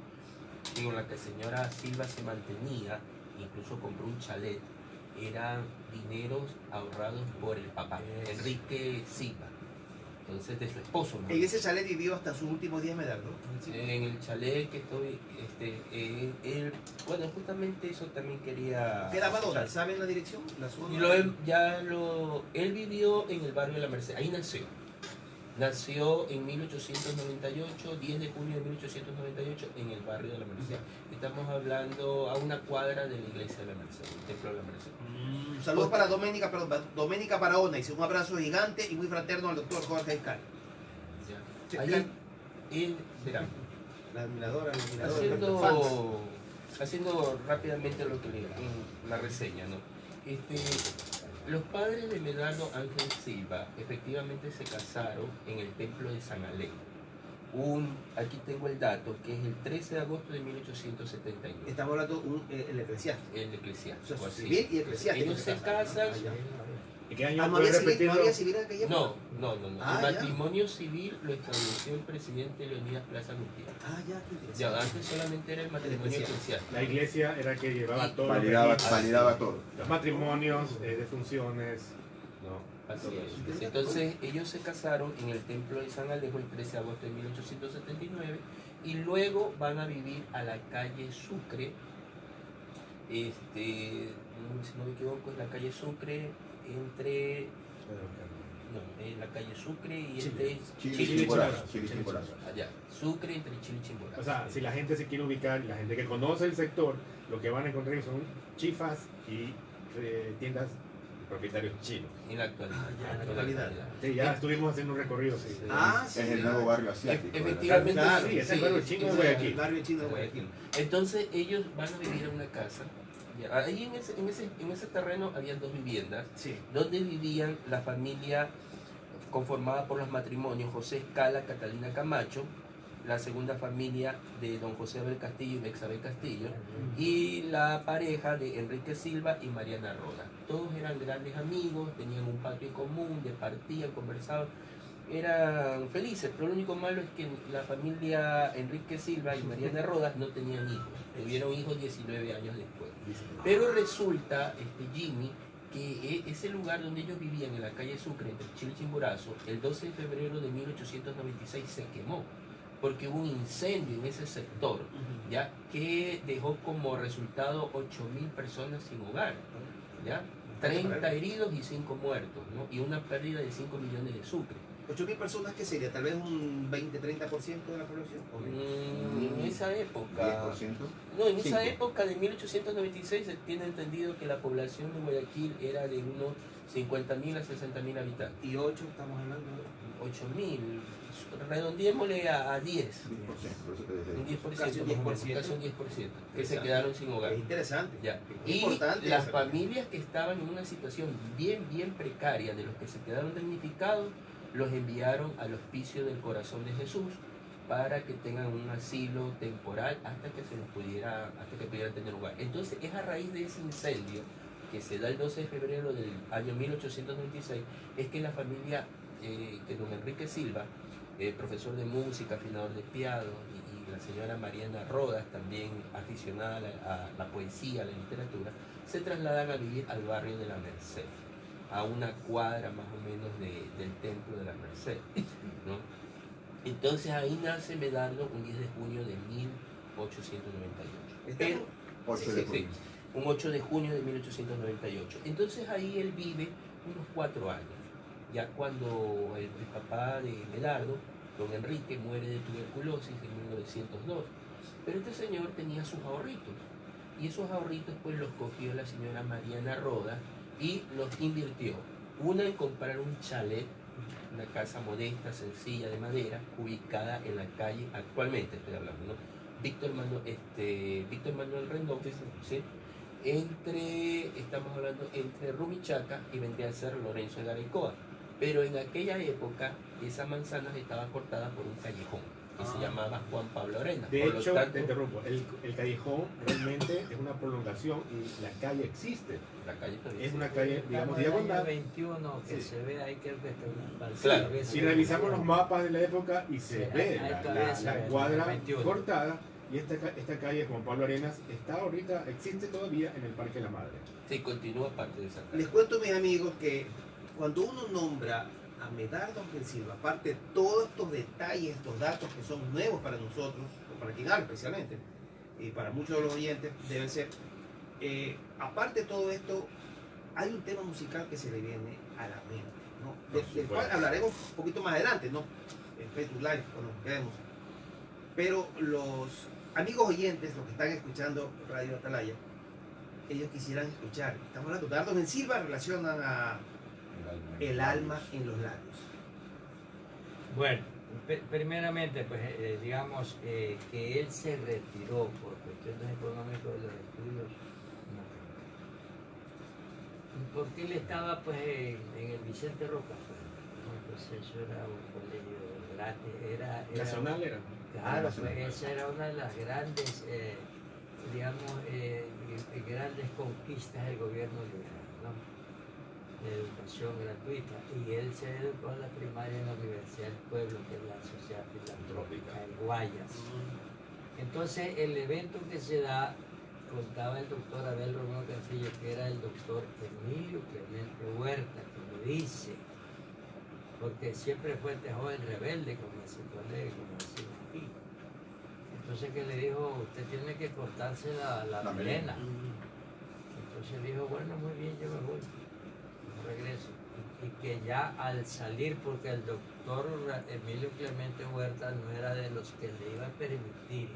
con la que señora Silva se mantenía, incluso compró un chalet, eran dineros ahorrados por el papá, Enrique Silva. Entonces, de su esposo, ¿no? En ese chalet vivió hasta sus últimos días Medardo. En el chalet que estoy, él, bueno, justamente eso también quería... ¿Quedaba dónde? ¿Saben la dirección? ¿La zona? Él vivió en el barrio de La Merced, ahí nació. Nació en 1898, 10 de junio de 1898, en el barrio de La Merced. Estamos hablando a una cuadra de la iglesia de La Merced, el templo de La Merced. Saludos para Doménica Barahona. Dice un abrazo gigante y muy fraterno al doctor Jorge Escal. Ya. Ahí, él, verán, La admiradora, haciendo rápidamente lo que le en la reseña, ¿no? Los padres de Medardo Ángel Silva efectivamente se casaron en el templo de San Alén. Aquí tengo el dato, que es el 13 de agosto de 1879. Estamos hablando el eclesiástico. El eclesiástico. O sea, así. civil y eclesiástico. Ellos se casan. ¿Y qué año ¿No puede había repetirlo? civil en aquella No. Ah, El ya. matrimonio civil lo estableció el presidente Leonidas Plaza Gutiérrez. Ah, ya, qué interesante. Ya, antes solamente era el matrimonio eclesiástico. La iglesia era que llevaba todo. Validaba todo. Los matrimonios, defunciones, ¿no? Así es. Entonces ellos se casaron en el templo de San Alejo el 13 de agosto de 1879 y luego van a vivir a la calle Sucre. Si no me equivoco, es la calle Sucre entre... en la calle Sucre y Chile Chimborazo. Allá, Sucre entre Chile y Chimborazo. O sea, si la gente se quiere ubicar, la gente que conoce el sector, lo que van a encontrar son chifas y tiendas de propietarios chinos. En la actualidad. en la actualidad. Sí, ya estuvimos haciendo un recorrido, sí. Ah, sí. Es el nuevo barrio asiático. Efectivamente, Claro, sí, es el barrio chino de El Guayaquil. barrio chino de Guayaquil. Entonces ellos van a vivir en una casa. Ya, ahí en ese terreno había 2 viviendas Sí. donde vivían la familia conformada por los matrimonios José Escala, Catalina Camacho, la segunda familia de don José Abel Castillo y Bexabel Castillo, y la pareja de Enrique Silva y Mariana Roda. Todos eran grandes amigos, tenían un patio en común, departían, conversaban, eran felices, pero lo único malo es que la familia Enrique Silva y Mariana Rodas no tenían hijos, tuvieron hijos 19 años después. Pero resulta, Jimmy, que ese lugar donde ellos vivían, en la calle Sucre, entre Chile y Chimborazo, el 12 de febrero de 1896 se quemó, porque hubo un incendio en ese sector, ya que dejó como resultado 8.000 personas sin hogar, ya 30 heridos y 5 muertos, ¿no? Y una pérdida de 5 millones de sucre. 8.000 personas, ¿qué sería? Tal vez un 20-30% de la población. En esa época, 10%. no, en esa 5. época de 1896 se tiene entendido que la población de Guayaquil era de unos 50.000 a 60.000 habitantes. Y 8 estamos hablando. 8.000, redondeémosle a 10. 10%, por eso te decía. Un 10%, Casi un más o menos, 10%. casi un 10%, que se quedaron sin hogar. Es interesante. Ya. Es Y importante las eso. familias que estaban en una situación bien precaria, de los que se quedaron damnificados, los enviaron al Hospicio del Corazón de Jesús para que tengan un asilo temporal hasta que pudieran tener hogar. Entonces es a raíz de ese incendio que se da el 12 de febrero del año 1896, es que la familia, que don Enrique Silva, profesor de música, afinador de piano, y la señora Mariana Rodas, también aficionada a la poesía, a la literatura, se trasladan a vivir al barrio de la Merced, a una cuadra más o menos del templo de la Merced, ¿no? Entonces ahí nace Medardo un 10 de junio de 1898. Pero, 8 sí, de sí, junio. un 8 de junio de 1898. Entonces ahí él vive unos 4 años. Ya cuando el papá de Medardo, don Enrique, muere de tuberculosis en 1902. Pero este señor tenía sus ahorritos. Y esos ahorritos pues los cogió la señora Mariana Roda y los invirtió. Una en comprar un chalet, una casa modesta, sencilla, de madera, ubicada en la calle, actualmente estoy hablando, ¿no? Víctor Manuel Rendón, ¿sí? Estamos hablando entre Rumichaca y vendría a ser Lorenzo de Arecoa. Pero en aquella época, esa manzana estaba cortada por un callejón que se llamaba Juan Pablo Arenas. De Por lo hecho, tanto, te interrumpo, el callejón realmente es una prolongación y la calle existe. la calle todavía Es existe. una calle, digamos, Estamos en el año diagonal. 21, que Sí. se ve ahí, creo que está una parcela. Claro. Ves, Si revisamos los mapas de la época y se Sí, ve ahí la todavía se ve, cuadra 21. cortada, y esta calle Juan Pablo Arenas está ahorita, existe todavía en el Parque La Madre. Sí, continúa parte de esa calle. Les cuento, mis amigos, que cuando uno nombra a Medardo Ángel Silva, aparte de todos estos detalles, estos datos que son nuevos para nosotros, o para quien habla especialmente, y para muchos de los oyentes, deben ser, aparte de todo esto, hay un tema musical que se le viene a la mente, ¿no? Del cual hablaremos un poquito más adelante, ¿no? En Facebook Live, cuando nos quedemos. Pero los amigos oyentes, los que están escuchando Radio Atalaya, ellos quisieran escuchar. Estamos hablando de Medardo Ángel Silva, relacionan a el alma en los labios. Bueno, primeramente, pues digamos que él se retiró por cuestiones económicas de los estudios. No. Porque él estaba pues en el Vicente Roca, pues, ¿no? Entonces eso era un colegio grande, Nacional era. claro, pues esa era una de las grandes, grandes conquistas del gobierno liberal, ¿no? De educación gratuita, y él se educó en la primaria en la Universidad del Pueblo, que es la Sociedad Filantrópica en Guayas. Entonces el evento que se da, contaba el doctor Abel Romero Castillo, que era el doctor Emilio Clemente Huerta, que le dice, porque siempre fue este joven rebelde, como decimos alegre, como decimos aquí. Entonces que le dijo, usted tiene que cortarse la melena. Entonces dijo, bueno, muy bien, yo me voy, regreso. Y que ya al salir, porque el doctor Emilio Clemente Huerta no era de los que le iba a permitir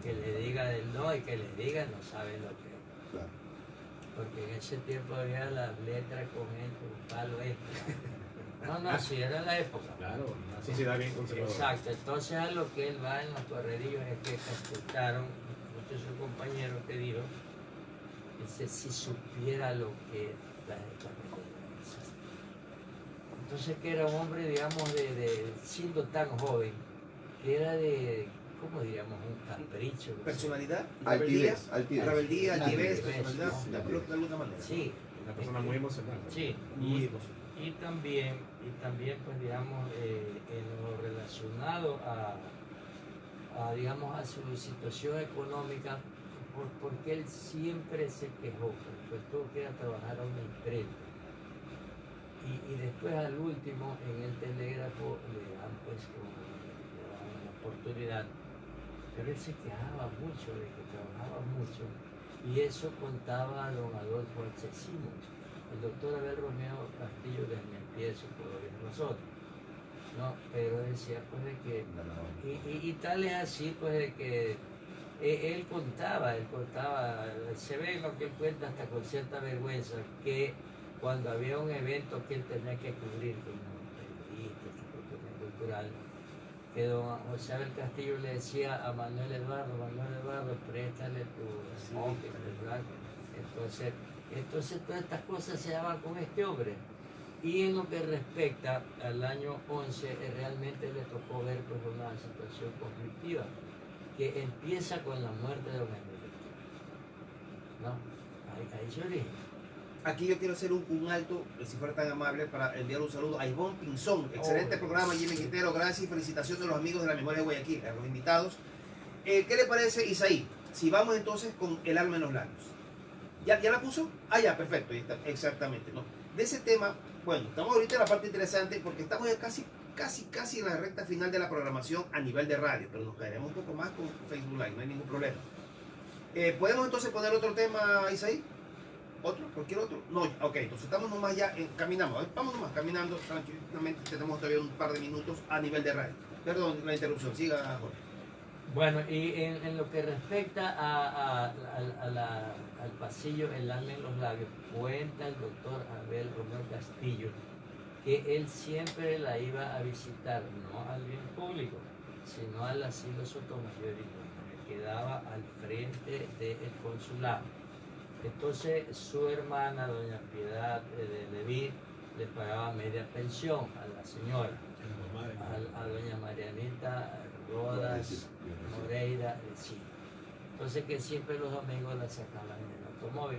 que le diga del no, y que le diga no sabe lo que es. Claro. Porque en ese tiempo había las letras con esto, un palo extra. No, sí, era la época. Claro, una sociedad bien conservadora. Exacto, entonces a lo que él va en los corredillos es que escucharon muchos de sus compañeros que dijo, dice, si supiera lo que la entonces que era un hombre, digamos, siendo tan joven, que era de, ¿cómo diríamos? Un capricho. Personalidad, Altivez, rebeldía, altivez, Altivez, personalidad, ¿no? de alguna manera. Sí. Una persona muy emocional. Sí, Muy emocional. y también pues digamos en lo relacionado digamos a su situación económica, porque él siempre se quejó, pues tuvo que ir a trabajar a una imprenta, y después al último en el telégrafo le dan pues una oportunidad, pero él se quejaba mucho de que trabajaba mucho, y eso contaba a don Adolfo Accesimo. El doctor Abel Romero Castillo les empiezo por varias razones, ¿no? Pero decía pues de que, y tal es así pues de que él contaba, se ve en lo que él cuenta hasta con cierta vergüenza, que cuando había un evento que él tenía que cubrir como periodista, cultural, que don José Abel Castillo le decía a Manuel Eduardo, préstale tu monte, ¿verdad? Entonces todas estas cosas se daban con este hombre. Y en lo que respecta al año 11, realmente le tocó ver pues, una situación conflictiva, que empieza con la muerte de don Emilio. ¿No? Ahí se origen. Aquí yo quiero hacer un alto, si fuera tan amable, para enviar un saludo a Ivonne Pinzón. Excelente programa, Jimmy Quintero. Gracias y felicitaciones a los amigos de la memoria de Guayaquil, a los invitados. ¿Qué le parece, Isaí? Si vamos entonces con El alma en los labios. ¿Ya la puso? Ah, ya, perfecto. Ahí está, exactamente. ¿No? De ese tema, bueno, estamos ahorita en la parte interesante porque estamos ya casi en la recta final de la programación a nivel de radio, pero nos caeremos un poco más con Facebook Live, no hay ningún problema. ¿Podemos entonces poner otro tema, Isaí? ¿Otro? ¿Cualquier otro? No, ok, entonces estamos nomás ya, caminamos, vamos nomás caminando tranquilamente, tenemos todavía un par de minutos a nivel de radio. Perdón la interrupción, siga, Jorge. Bueno, y en lo que respecta al pasillo El alma en los labios, cuenta el doctor Abel Romero Castillo que él siempre la iba a visitar, no al bien público, sino al asilo Sotomayor, que quedaba al frente del consulado. Entonces su hermana, doña Piedad de Leví, le pagaba media pensión a la señora, a doña Marianita Rodas Moreira, sí. Entonces que siempre los amigos la sacaban en el automóvil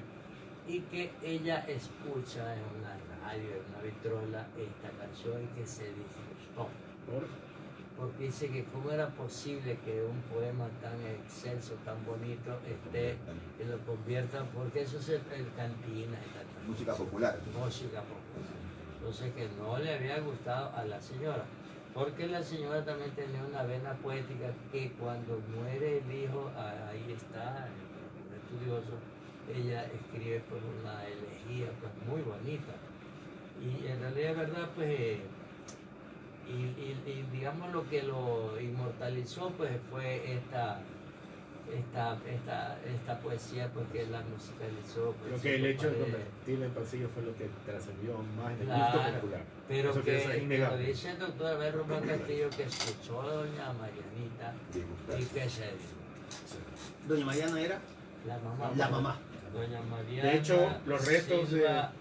y que ella escucha en una radio, en una vitrola, esta canción y que se disgustó. Porque dice que cómo era posible que un poema tan excelso, tan bonito, que lo conviertan, porque eso es el cantina. Música popular. Música popular. Entonces que no le había gustado a la señora, porque la señora también tenía una vena poética que cuando muere el hijo, ahí está, el estudioso, ella escribe pues una elegía pues muy bonita. Y en realidad, verdad, pues... Y digamos lo que lo inmortalizó pues fue esta poesía porque la musicalizó. Pues, creo que el hecho de convertirla en pasillo fue lo que trascendió más en el gusto popular. Pero eso que lo dice el doctor Abel Romero Castillo que escuchó a doña Marianita y que se dijo. ¿Doña Mariana era? La mamá. La mamá. Doña Mariana. De hecho, los restos Silva,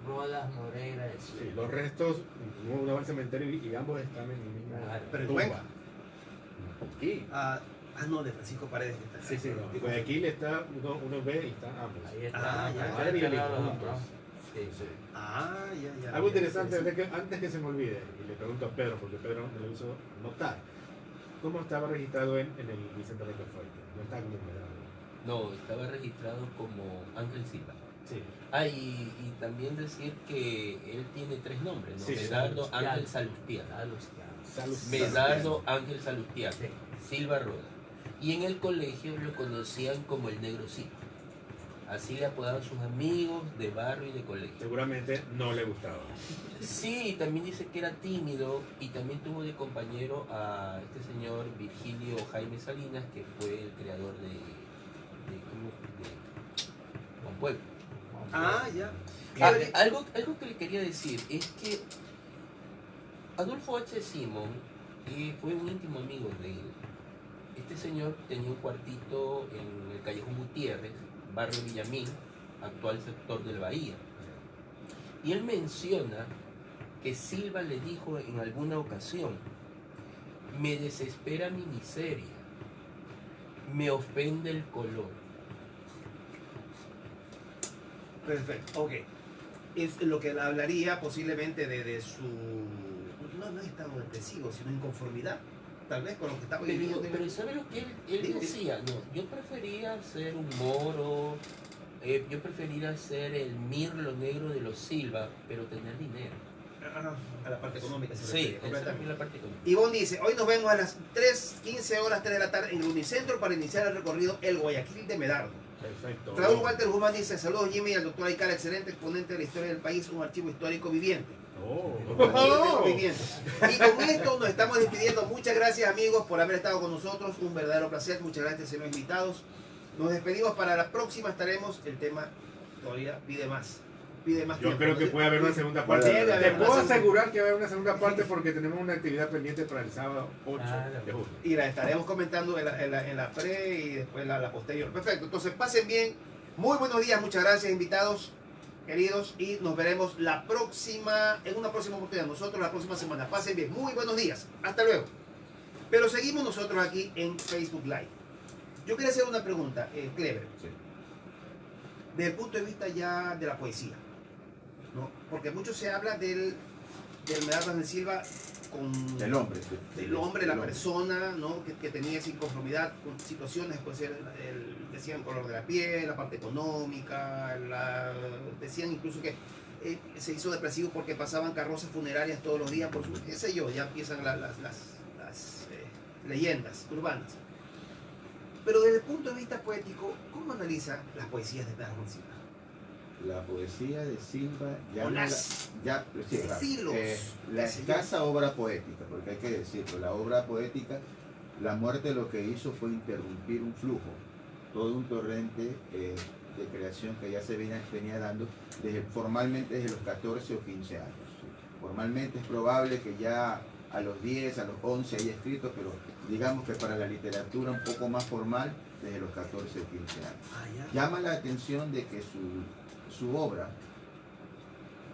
Rodas Moreira. Sí, los restos, uno va al cementerio y ambos están en el mismo pero tumba. Aquí. No, de Francisco Paredes. Que está sí. No. Guayaquil está, uno ve y está ambos. Ahí está. ya. Madre y el hijo juntos. Ya. Algo interesante, antes que se me olvide, y le pregunto a Pedro, porque Pedro me lo hizo notar, ¿cómo estaba registrado en el Vicente Rocafuerte? No está como Medardo. No, estaba registrado como Ángel Silva. Sí. Y también decir que él tiene 3 nombres, ¿no? Sí, Medardo Ángel Salustián. Medardo Ángel Salustián. Sí. Silva Roda. Y en el colegio lo conocían como el Negrocito. Así le apodaban sus amigos de barrio y de colegio. Seguramente no le gustaba. Sí, también dice que era tímido y también tuvo de compañero a este señor Virgilio Jaime Salinas, que fue el creador de Juan Pueblo. Ya. Algo que le quería decir es que Adolfo H. Simón fue un íntimo amigo de él. Este señor tenía un cuartito en el Callejón Gutiérrez, barrio Villamil, actual sector del Bahía. Y él menciona que Silva le dijo en alguna ocasión: me desespera mi miseria, me ofende el color. Perfecto, ok. Es lo que hablaría posiblemente de su... No es estado depresivo, sino inconformidad, tal vez con lo que estaba viviendo. Pero ¿sabe lo que él decía? No, yo prefería ser un moro, yo prefería ser el mirlo negro de los Silva, pero tener dinero. A la parte económica. Sí, esa es la parte económica. Ivonne dice, hoy nos vemos a las 3:15 horas, 3 de la tarde en el Unicentro para iniciar el recorrido El Guayaquil de Medardo. Perfecto. Raúl Walter Guzmán dice, saludos Jimmy y al doctor Aycar, excelente exponente de la historia del país, un archivo histórico viviente. Viviente. Y con esto nos estamos despidiendo. Muchas gracias amigos por haber estado con nosotros, un verdadero placer. Muchas gracias señores invitados. Nos despedimos, para la próxima estaremos, el tema todavía pide más. pide más Yo tiempo. creo que puede haber una segunda parte. Debe haber Te una puedo segunda. asegurar que va a haber una segunda parte porque tenemos una actividad pendiente para el sábado 8 de julio. Y la estaremos comentando en la pre y después la posterior. Perfecto, entonces pasen bien. Muy buenos días, muchas gracias, invitados queridos, y nos veremos en una próxima oportunidad. Nosotros la próxima semana. Pasen bien, muy buenos días. Hasta luego. Pero seguimos nosotros aquí en Facebook Live. Yo quería hacer una pregunta, Clever. Sí. Desde el punto de vista ya de la poesía, ¿no? Porque mucho se habla del Medardo de Silva con Del hombre. del hombre, la persona, ¿no? que tenía esa inconformidad con situaciones, puede ser, decían color de la piel, la parte económica, decían incluso que se hizo depresivo porque pasaban carrozas funerarias todos los días, por su, qué sé yo, ya empiezan las leyendas urbanas. Pero desde el punto de vista poético, ¿cómo analiza las poesías de Medardo de Silva? La poesía de Silva ya O no las sí, claro. estilos, La qué sé yo. escasa obra poética, porque hay que decirlo, la obra poética, la muerte lo que hizo fue interrumpir un flujo, todo un torrente de creación que ya se venía dando formalmente desde los 14 o 15 años. Formalmente es probable que ya a los 10, a los 11 haya escrito, pero digamos que para la literatura un poco más formal, desde los 14 o 15 años. Llama la atención de que su obra,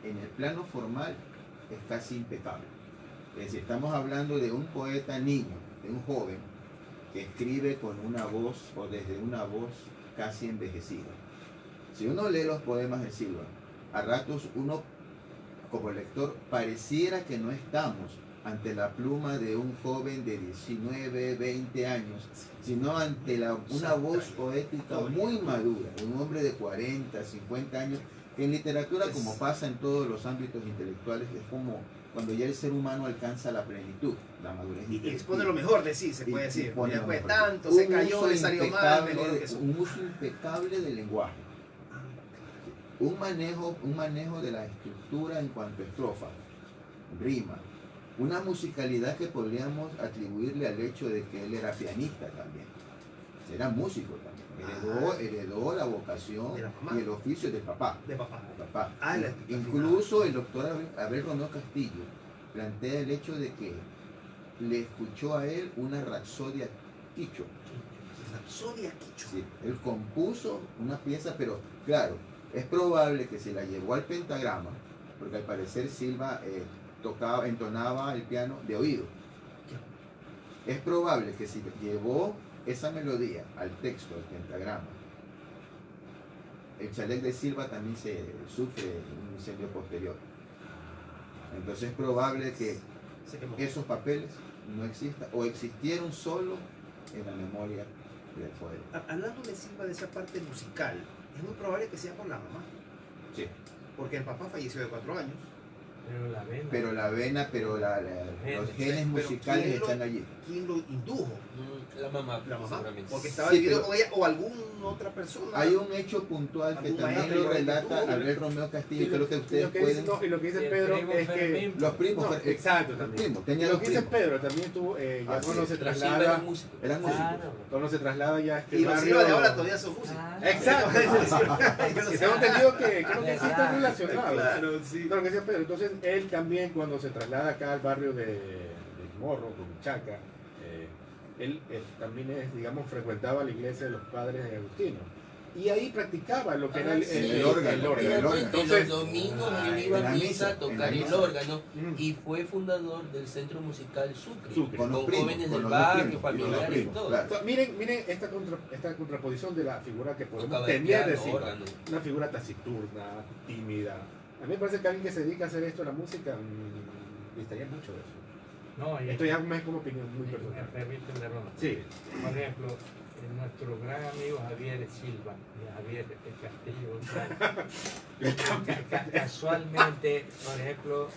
en el plano formal, es casi impecable. Es decir, estamos hablando de un poeta niño, de un joven, que escribe con una voz o desde una voz casi envejecida. Si uno lee los poemas de Silva, a ratos uno, como lector, pareciera que no estamos ante la pluma de un joven de 19, 20 años, sino ante una voz poética muy madura, un hombre de 40, 50 años, que en literatura, como pasa en todos los ámbitos intelectuales, es como cuando ya el ser humano alcanza la plenitud, la madurez. Y expone lo mejor de sí, se puede Y decir. expone Ya lo fue mejor. tanto, Un se cayó, uso le salió mal, impecable, mejor que eso. un uso impecable del lenguaje. Un manejo de la estructura en cuanto a estrofa, rima, una musicalidad que podríamos atribuirle al hecho de que él era pianista también, era músico también, heredó la vocación De la mamá. y el oficio del papá. De papá. Papá. Ah, Incluso el doctor Abel Romeo Castillo plantea el hecho de que le escuchó a él una rapsodia quichua. Rapsodia quichua. Sí, él compuso una pieza, pero claro, es probable que se la llevó al pentagrama, porque al parecer Silva entonaba el piano de oído. Es probable que si llevó esa melodía al texto del pentagrama, el chalet de Silva también se sufre un incendio posterior. Entonces es probable que Se quemó. esos papeles no existan o existieron solo en la memoria del poeta. Hablando de Silva, de esa parte musical, es muy probable que sea por la mamá. Sí. Porque el papá falleció de 4 años. Pero la vena. Los genes Pero musicales ¿quién lo- están allí. ¿Quién lo indujo? La mamá, La mamá. seguramente. Porque estaba Sí, viviendo pero- con ella o alguna otra persona. Hay un hecho puntual que Algún también maestro lo relata que Abel Romeo Castillo, Y creo que ustedes pueden... y lo que dice Y el Pedro primo es que... Fermín. Los primos, No, exacto, los también. primos, Y tenía lo los que dice primos. Pedro, también tú, ya Ah, cuando sí. se Pero Silva traslada, era músico. Eran músicos. Claro. cuando se traslada ya a este Y los barrio... Silva de ahora todavía son músicos. Exacto. Y tengo entendido que creo que sí están relacionados. Claro, sí. No, lo que decía Pedro. Entonces, él también, cuando se traslada acá al barrio de Morro, con Chaca, él también digamos, frecuentaba la iglesia de los padres de Agustino. Y ahí practicaba lo que era el órgano. Entonces, los domingos él iba en la a misa, misa a en tocar la el misa. órgano Mm. y fue fundador del Centro Musical Sucre, Sucre. con, Con los primos, jóvenes con del los barrio, primos, familiares y primos, todo. claro. Entonces, miren esta contraposición de la figura que podemos Tocaba el tener de piano, Silva. órgano. Una figura taciturna, tímida. A mí me parece que alguien que se dedica a hacer esto, la música, necesitaría mucho de eso. No, y Esto ya es como opinión muy personal. permíteme, Ronald. Sí. Por ejemplo, nuestro gran amigo Javier Silva, Javier Castillo, casualmente, por ejemplo,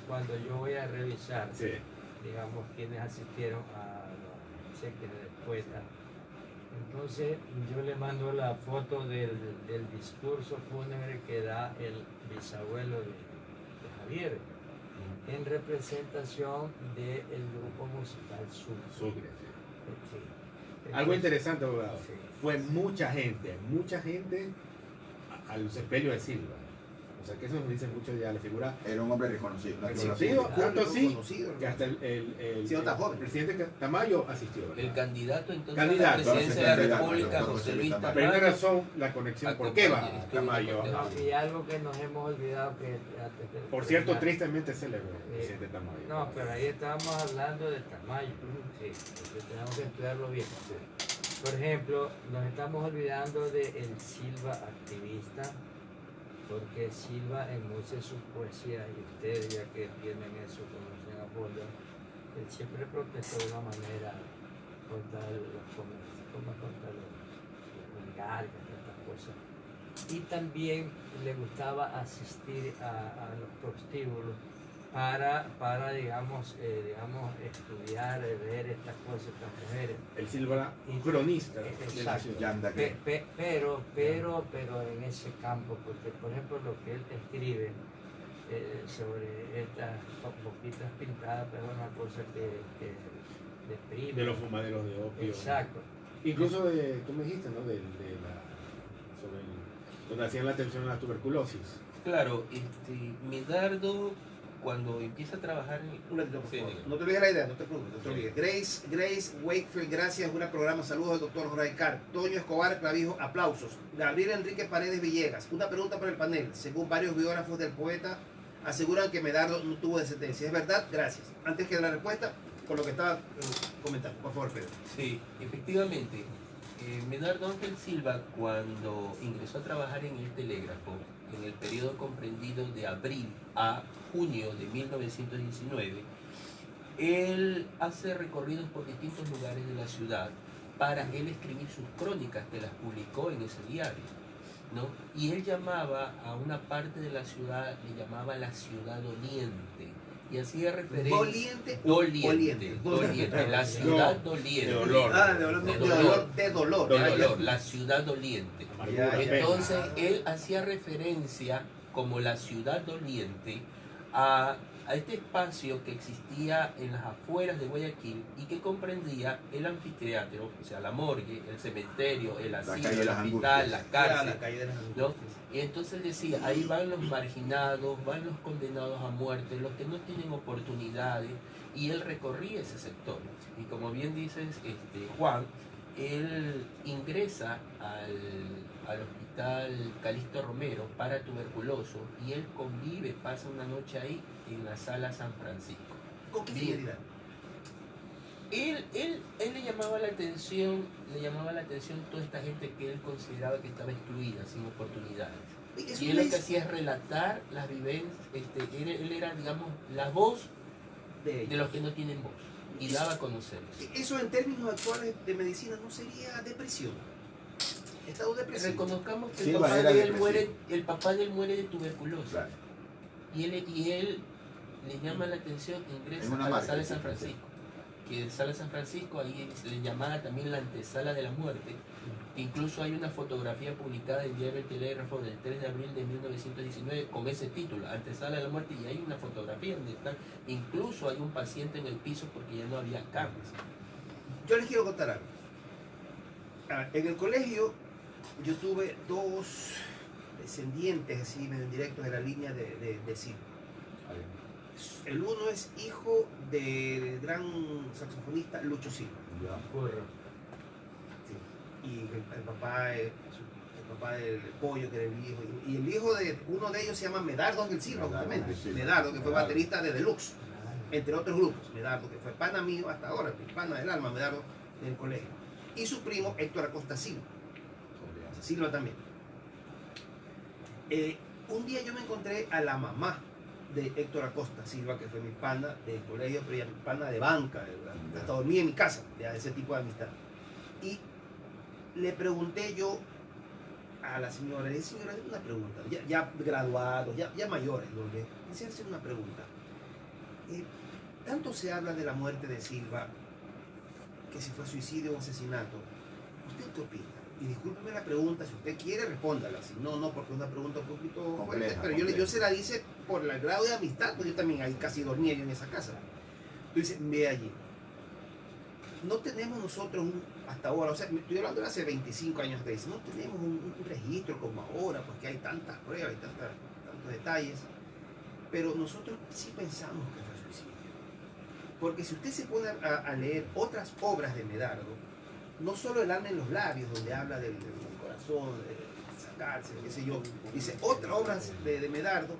cuando yo voy a revisar, Sí. digamos, quienes asistieron a los exequias del poeta, entonces yo le mando la foto del discurso fúnebre que da el bisabuelo de Javier, en representación del grupo musical Sucre. Sucre. Sí. Algo interesante, abogado. Sí. Fue mucha gente al sepelio de Silva. O sea que eso nos dice mucho ya la figura. Era un hombre reconocido. una figura Reconocido, pública. tanto así Conocido, que hasta Sí, no está joven. el presidente Tamayo asistió. ¿verdad? El candidato entonces Candidato. a la presidencia de la Entonces, República, candidato, José Luis Tamayo. Pero hay una Tamayo. razón, la conexión. ¿Por qué va Acompañe, Tamayo? estuvo No, y algo que nos hemos olvidado que antes de Por cierto, terminar. tristemente célebre el presidente Tamayo. No, pero ahí estábamos hablando de Tamayo. Sí, entonces tenemos que estudiarlo bien. Por ejemplo, nos estamos olvidando de el Silva activista, porque Silva en muchas de sus poesías, y ustedes ya que tienen eso, conocen a fondo, él siempre protestó de una manera contra los comercios, contra los oligarcas, estas cosas. Y también le gustaba asistir a los prostíbulos para digamos, estudiar, ver estas cosas, estas mujeres. El Silva, un cronista de la Exacto. ciudad. Yanda que- Pero en ese campo, porque por ejemplo lo que él escribe sobre estas boquitas pintadas, pero es una cosa que deprime. De los fumaderos de opio. Exacto. Incluso tú me dijiste, ¿no? Sobre donde hacían la atención a la tuberculosis. Claro, Medardo, cuando empieza a trabajar en... Un ratito, por Sí, favor. diga. No te olvides la idea, no te preocupes, no te olvides. Grace Wakefield, gracias, buen programa. Saludos al doctor Jorge Car. Toño Escobar Clavijo, aplausos. Gabriel Enrique Paredes Villegas, una pregunta para el panel. Según varios biógrafos del poeta, aseguran que Medardo no tuvo descendencia. ¿Es verdad? Gracias. Antes que la respuesta, con lo que estaba comentando. Por favor, Pedro. Sí, efectivamente. Medardo Ángel Silva, cuando ingresó a trabajar en el telégrafo, en el periodo comprendido de abril a junio de 1919, él hace recorridos por distintos lugares de la ciudad para él escribir sus crónicas, que las publicó en ese diario, ¿no? Y él llamaba a una parte de la ciudad, le llamaba la ciudad doliente, y hacía referencia... ¿Doliente? Doliente, la ciudad doliente. De dolor. Ah, de dolor, de dolor. De dolor, la ciudad doliente. Amargura, pena. Entonces él hacía referencia como la ciudad doliente a este espacio que existía en las afueras de Guayaquil y que comprendía el anfiteatro, o sea, la morgue, el cementerio, el asilo, calle de el las hospital, Angustias. la Ah, cárcel. la calle de las ¿No? Angustias. Y entonces él decía, ahí van los marginados, van los condenados a muerte, los que no tienen oportunidades, y él recorría ese sector. Y como bien dices, Juan, él ingresa al hospital Calixto Romero para tuberculoso y él convive, pasa una noche ahí en la sala San Francisco. ¿Con qué Bien. finalidad? Él le llamaba la atención toda esta gente que él consideraba que estaba excluida, sin oportunidades. Es Y un él lo que mes hacía es relatar las vivencias, él era, digamos, la voz de de los que no tienen voz y daba a conocerlos. Eso en términos actuales de medicina no sería depresión. Estado depresivo. Reconozcamos que Sí, el papá era de él depresivo. muere, el papá de él muere de tuberculosis. Claro. Y él le llama la atención, ingresa Es una a la marca, sala de sí, San sí. Francisco. Que en sala de San Francisco ahí se le llamaba también la antesala de la muerte. Incluso hay una fotografía publicada en Diario El Telégrafo del 3 de abril de 1919 con ese título, Antesala de la Muerte, y hay una fotografía donde está, incluso hay un paciente en el piso porque ya no había camas. Yo les quiero contar algo. En el colegio yo tuve dos descendientes así medio indirectos de la línea de Silva. El uno es hijo del gran saxofonista Lucho Silva. Sí. Y el papá del Pollo, que era el hijo. Y el hijo de uno de ellos se llama Medardo Ángel Silva, Medardo justamente. Ángel Silva. Medardo, que fue Medardo. baterista de Deluxe, entre otros grupos. Medardo, que fue pana mío hasta ahora, pana del alma, Medardo del colegio. Y su primo Héctor Acosta Silva. Silva también. Un día yo me encontré a la mamá de Héctor Acosta Silva, que fue mi pana del colegio, pero ya mi pana de banca, hasta dormía en mi casa, de ese tipo de amistad. Y le pregunté yo a la señora, le dije, señora, una pregunta, ya graduados, ya mayores, le quise hacer una pregunta. Tanto se habla de la muerte de Silva, que si fue suicidio o asesinato, ¿usted qué opina? Y discúlpeme la pregunta, si usted quiere, respóndala. Si no, no, porque es una pregunta un poquito fuerte. Compleja, Pero yo se la dice por el grado de amistad, pues yo también ahí casi dormía yo en esa casa. Entonces, ve allí. No tenemos nosotros hasta ahora, o sea, estoy hablando de hace 25 años que dice, no tenemos un registro como ahora, porque hay tantas pruebas y tantos ciertos detalles, pero nosotros sí pensamos que fue suicidio. Porque si usted se pone a leer otras obras de Medardo, no solo El alma en los labios, donde habla del corazón, de sacarse, qué sé yo, dice otras obras de Medardo,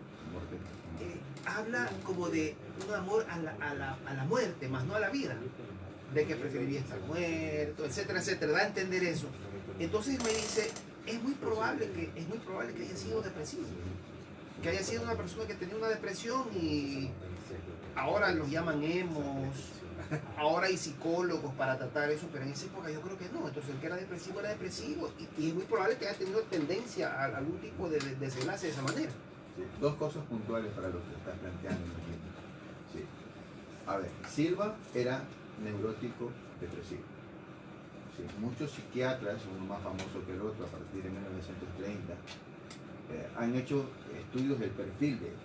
habla como de un amor a la muerte, más no a la vida, de que preferiría estar muerto, etcétera, etcétera, da a entender eso. Entonces me dice, es muy probable que haya sido depresivo, que haya sido una persona que tenía una depresión y ahora los llaman emos, ahora hay psicólogos para tratar eso, pero en esa época yo creo que no. Entonces el que era depresivo y es muy probable que haya tenido tendencia a algún tipo de desenlace de esa manera. Sí, dos cosas puntuales para lo que estás planteando. Sí. A ver, Silva era neurótico depresivo. Sí, muchos psiquiatras, uno más famoso que el otro, a partir de 1930, han hecho estudios del perfil de él.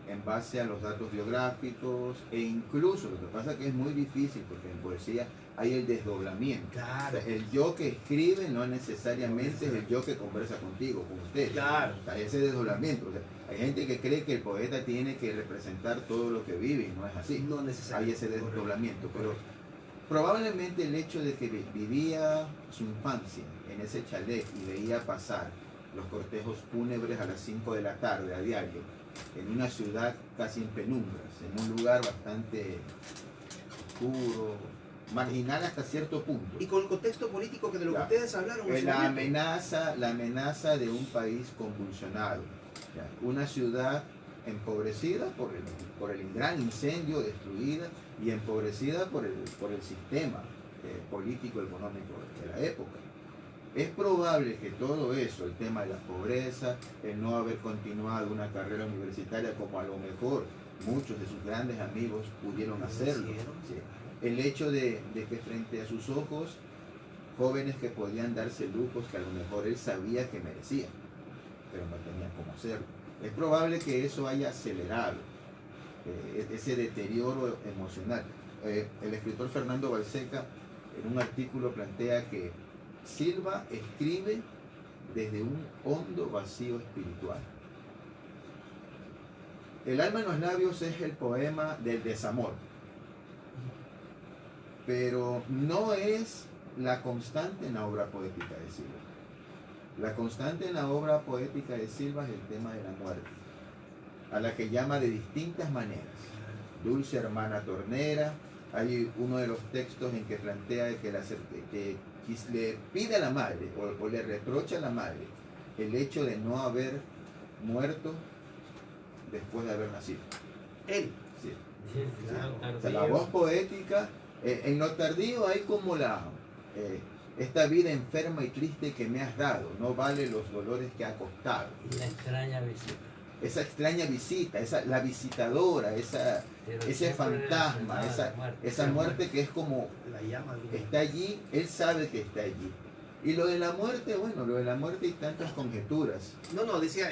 En base a los datos biográficos e incluso, lo que pasa es que es muy difícil porque en poesía hay el desdoblamiento. Claro. O sea, el yo que escribe no necesariamente es el yo que conversa contigo, con usted. Claro. O sea, ese desdoblamiento. O sea, hay gente que cree que el poeta tiene que representar todo lo que vive y no es así. No necesariamente. Hay ese desdoblamiento, pero probablemente el hecho de que vivía su infancia en ese chalet y veía pasar los cortejos fúnebres a las 5 de la tarde a diario, en una ciudad casi en penumbras, en un lugar bastante oscuro, marginal hasta cierto punto. Y con el contexto político que de lo que ustedes hablaron. La amenaza de un país convulsionado, ¿ya? Una ciudad empobrecida por el gran incendio, destruida y empobrecida por el sistema político económico de la época. Es probable que todo eso, el tema de la pobreza, el no haber continuado una carrera universitaria como a lo mejor muchos de sus grandes amigos pudieron hacerlo, ¿sí? El hecho de que frente a sus ojos, jóvenes que podían darse lujos que a lo mejor él sabía que merecían, pero no tenían cómo hacerlo. Es probable que eso haya acelerado ese deterioro emocional. El escritor Fernando Balseca en un artículo plantea que Silva escribe desde un hondo vacío espiritual. El alma en los labios es el poema del desamor, pero no es la constante en la obra poética de Silva. La constante en la obra poética de Silva es el tema de la muerte, a la que llama de distintas maneras. Dulce hermana tornera, hay uno de los textos en que plantea que le pide a la madre o le reprocha a la madre el hecho de no haber muerto después de haber nacido. Él. Sí. Sí, claro. O sea, la voz poética, en lo tardío hay como esta vida enferma y triste que me has dado, no vale los dolores que ha costado. Y la extraña visita. Esa extraña visita, la visitadora, ese fantasma, esa muerte que es como La llama. está allí, él sabe que está allí. Y lo de la muerte, bueno, lo de la muerte hay tantas conjeturas. No, decía,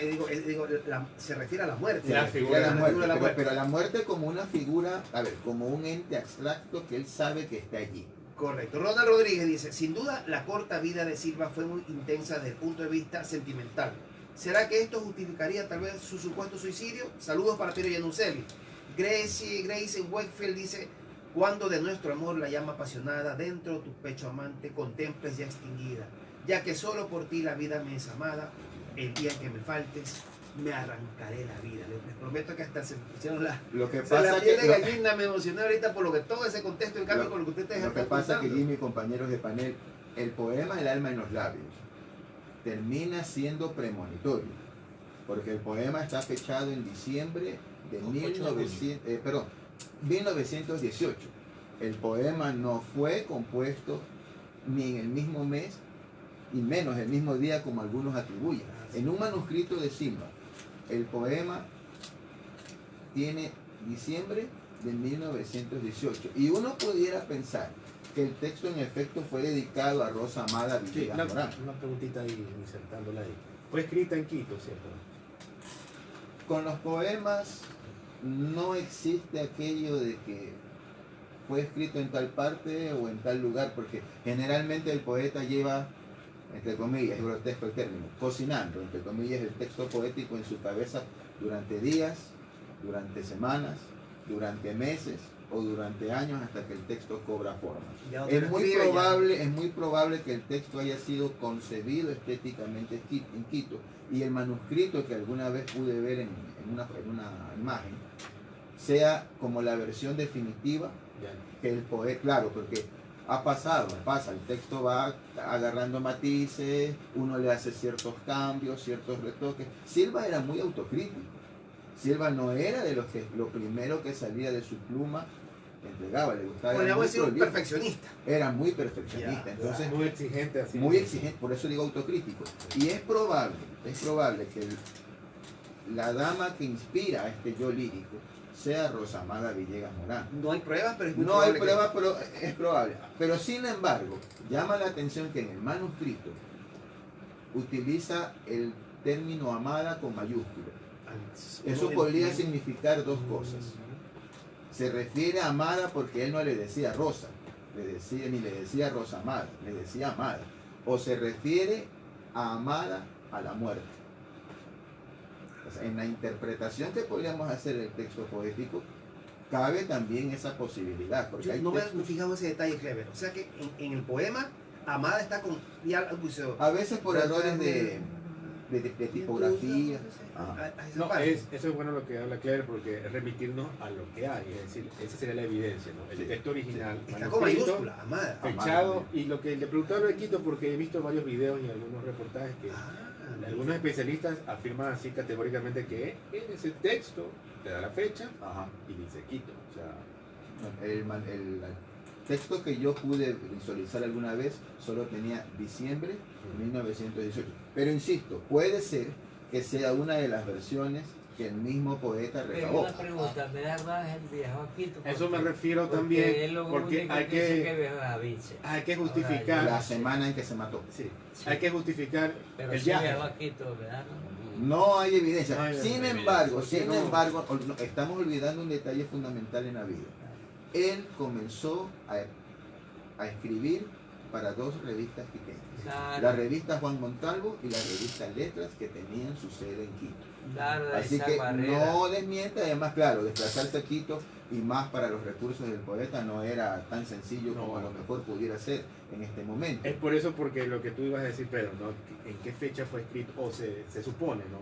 se refiere a la muerte. La figura La de muerte, pero la muerte como una figura, a ver, como un ente abstracto que él sabe que está allí. Correcto. Ronald Rodríguez dice, sin duda la corta vida de Silva fue muy intensa desde el punto de vista sentimental. ¿Será que esto justificaría tal vez su supuesto suicidio? Saludos para Piero Yanuseli. Grace Wakefield dice, cuando de nuestro amor la llama apasionada dentro de tu pecho amante contemples ya extinguida, ya que solo por ti la vida me es amada, el día que me faltes me arrancaré la vida. Les prometo que hasta se pusieron Lo que se la pasa piel de que gallina, me emocioné ahorita por lo que todo ese contexto en cambio con lo que ustedes Lo que están pasa que contando. Jimmy, compañeros de panel, el poema El alma en los labios termina siendo premonitorio, porque el poema está fechado en diciembre de 1918. El poema no fue compuesto ni en el mismo mes, y menos el mismo día como algunos atribuyen. En un manuscrito de Silva, el poema tiene diciembre de 1918, y uno pudiera pensar que el texto en efecto fue dedicado a Rosa Amada Sí, Villegas Morán. una preguntita ahí, insertándola ahí. Fue escrita en Quito, ¿cierto? Con los poemas no existe aquello de que fue escrito en tal parte o en tal lugar, porque generalmente el poeta lleva entre comillas, es grotesco el término, cocinando, entre comillas, el texto poético en su cabeza durante días, durante semanas, durante meses o durante años hasta que el texto cobra forma. Es muy probable que el texto haya sido concebido estéticamente en Quito y el manuscrito que alguna vez pude ver en una imagen sea como la versión definitiva que el poeta, claro, porque pasa, el texto va agarrando matices, uno le hace ciertos cambios, ciertos retoques. Silva era muy autocrítico. Silva no era de los que lo primero que salía de su pluma entregaba, le gustaba. Podríamos decir un perfeccionista. Era muy perfeccionista, entonces muy exigente, así. Muy exigente, por eso digo autocrítico. Y es probable que la dama que inspira a este yo lírico sea Rosa Amada Villegas Morán. No hay pruebas, pero es muy No hay probable pruebas, pero es probable. Pero sin embargo, llama la atención que en el manuscrito utiliza el término amada con mayúscula. Eso podría significar dos cosas. Se refiere a amada porque él no le decía Rosa, ni le decía Rosa Amada, le decía amada. O se refiere a amada a la muerte. O sea, en la interpretación que podríamos hacer del texto poético, cabe también esa posibilidad. Porque Yo hay no me textos- he fijado en ese detalle, Clever. O sea que en el poema, Amada está con... a veces por errores de tipografía. No, eso es bueno lo que habla Claire, porque es remitirnos a lo que hay, es decir, esa sería la evidencia, ¿no? El Sí. texto original, Está con manuscrito, mayúscula, Amada. fechado, y lo que le preguntaron de Quito, porque he visto varios videos y algunos reportajes que algunos especialistas afirman así categóricamente que en ese texto te da la fecha Ajá. y dice Quito. O sea, El texto que yo pude visualizar alguna vez solo tenía diciembre de 1918. Pero insisto, puede ser que sea una de las versiones que el mismo poeta Pero recabó. una pregunta, Medardo Ángel viajó a Quito. eso me refiero porque también, él lo porque único hay dice que, viajó a Vince. hay que Ahora, justificar, La semana en que se mató. sí, Sí. hay que justificar Pero el sí viaje. viajó a Quito, ¿verdad? No hay evidencia. No hay sin evidencia. embargo, Porque no- estamos olvidando un detalle fundamental en la vida. Él comenzó a escribir para dos revistas quiteñas. Claro, La revista Juan Montalvo y la revista Letras, que tenían su sede en Quito. claro, de Así esa que barrera. no desmiente, además, claro, desplazarse a Quito y más para los recursos del poeta no era tan sencillo como a lo mejor pudiera ser en este momento. Es por eso, porque lo que tú ibas a decir, Pedro, ¿no? ¿En qué fecha fue escrito? O se supone, ¿no?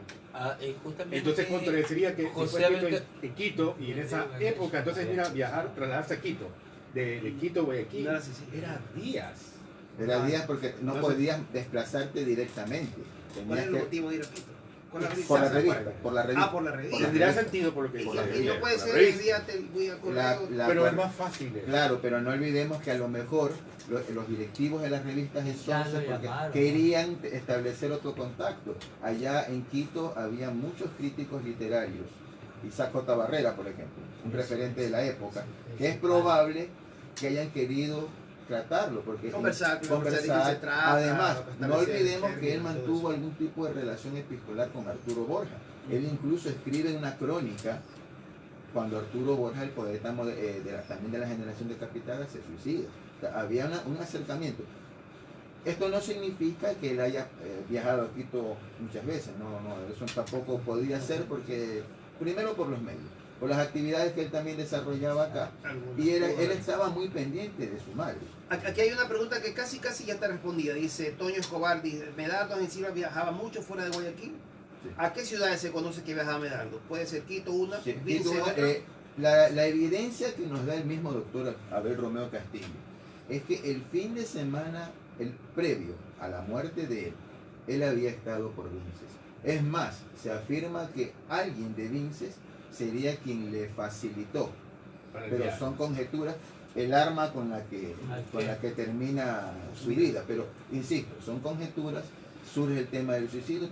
Justamente, Entonces contradeciría que si fue José escrito Abel- en Quito y en esa época, entonces mira, viajar, trasladarse a Quito, de Quito a Guayaquil, No, sí, sí. era días. Era días porque no Entonces- podías desplazarte directamente. ¿Cuál Tenías es el que motivo de ir a Quito? Con la por la revista. revista, por la revista. Ah, por la revista. la Tendría revista. sentido por lo que Y, dice y no Guillermo, puede la ser revista. el día te voy al correo. Pero es cual- más fácil. Claro, pero no olvidemos que a lo mejor los directivos de las revistas Ya entonces lo porque llamaron, querían establecer otro contacto. Allá en Quito había muchos críticos literarios, Isaac J. Barrera, por ejemplo, un referente de la época, que es probable que hayan querido tratarlo, porque Conversar, de qué se trata, además, no establecer olvidemos que él términos, todo mantuvo eso. algún tipo de relación epistolar con Arturo Borja. Él incluso escribe una crónica cuando Arturo Borja, el poeta también de la generación decapitada, se suicida. O sea, había un acercamiento. Esto no significa que él haya viajado a Quito muchas veces, no, eso tampoco podía ser porque, primero por los medios, por las actividades que él también desarrollaba acá, y él estaba muy pendiente de su madre. Aquí hay una pregunta que casi ya está respondida. Dice Toño Escobar, dice, Medardo Ángel Silva viajaba mucho fuera de Guayaquil. Sí. ¿A qué ciudades se conoce que viajaba Medardo? Puede ser Quito una, Sí, Vince Quito, otra. la evidencia que nos da el mismo doctor Abel Romeo Castillo es que el fin de semana, el previo a la muerte de él había estado por Vinces. Es más, se afirma que alguien de Vinces sería quien le facilitó, Para el pero viaje. son conjeturas, el arma con la que termina su vida. Pero, insisto, son conjeturas, surge el tema del suicidio.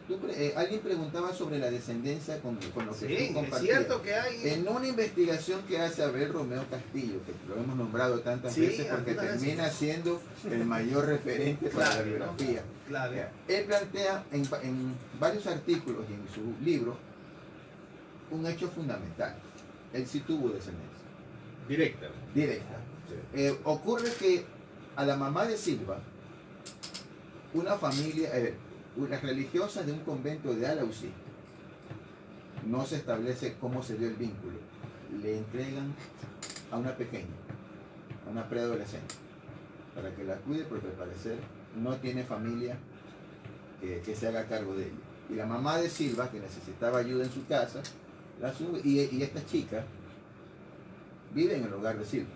Alguien preguntaba sobre la descendencia con lo que Sí, tú es compartías. cierto que hay. En una investigación que hace Abel Romeo Castillo, que lo hemos nombrado tantas Sí, veces porque algunas veces. termina siendo el mayor referente para la Clave, ¿no? biografía. Clave. Él plantea en varios artículos y en su libro un hecho fundamental. Él sí tuvo descendencia Directa. directa. Ocurre que a la mamá de Silva una familia, las religiosas de un convento de Alausí, no se establece cómo se dio el vínculo. Le entregan a una pequeña, a una preadolescente, para que la cuide, porque al parecer no tiene familia que se haga cargo de ella. Y la mamá de Silva, que necesitaba ayuda en su casa, la sube, y esta chica vive en el hogar de Silva.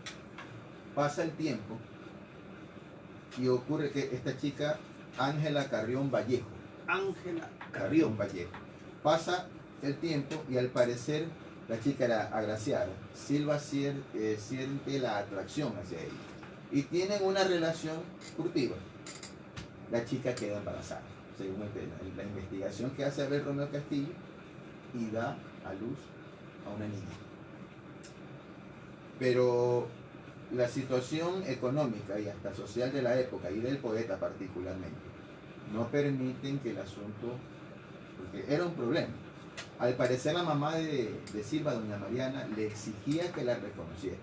Pasa el tiempo y ocurre que esta chica, Ángela Carrión Vallejo, pasa el tiempo y al parecer la chica era agraciada. Silva siente la atracción hacia ella y tienen una relación furtiva. La chica queda embarazada, según la investigación que hace Abel Romeo Castillo, y da a luz a una niña. Pero la situación económica y hasta social de la época, y del poeta particularmente, no permiten que el asunto, porque era un problema. Al parecer la mamá de Silva, doña Mariana, le exigía que la reconociera.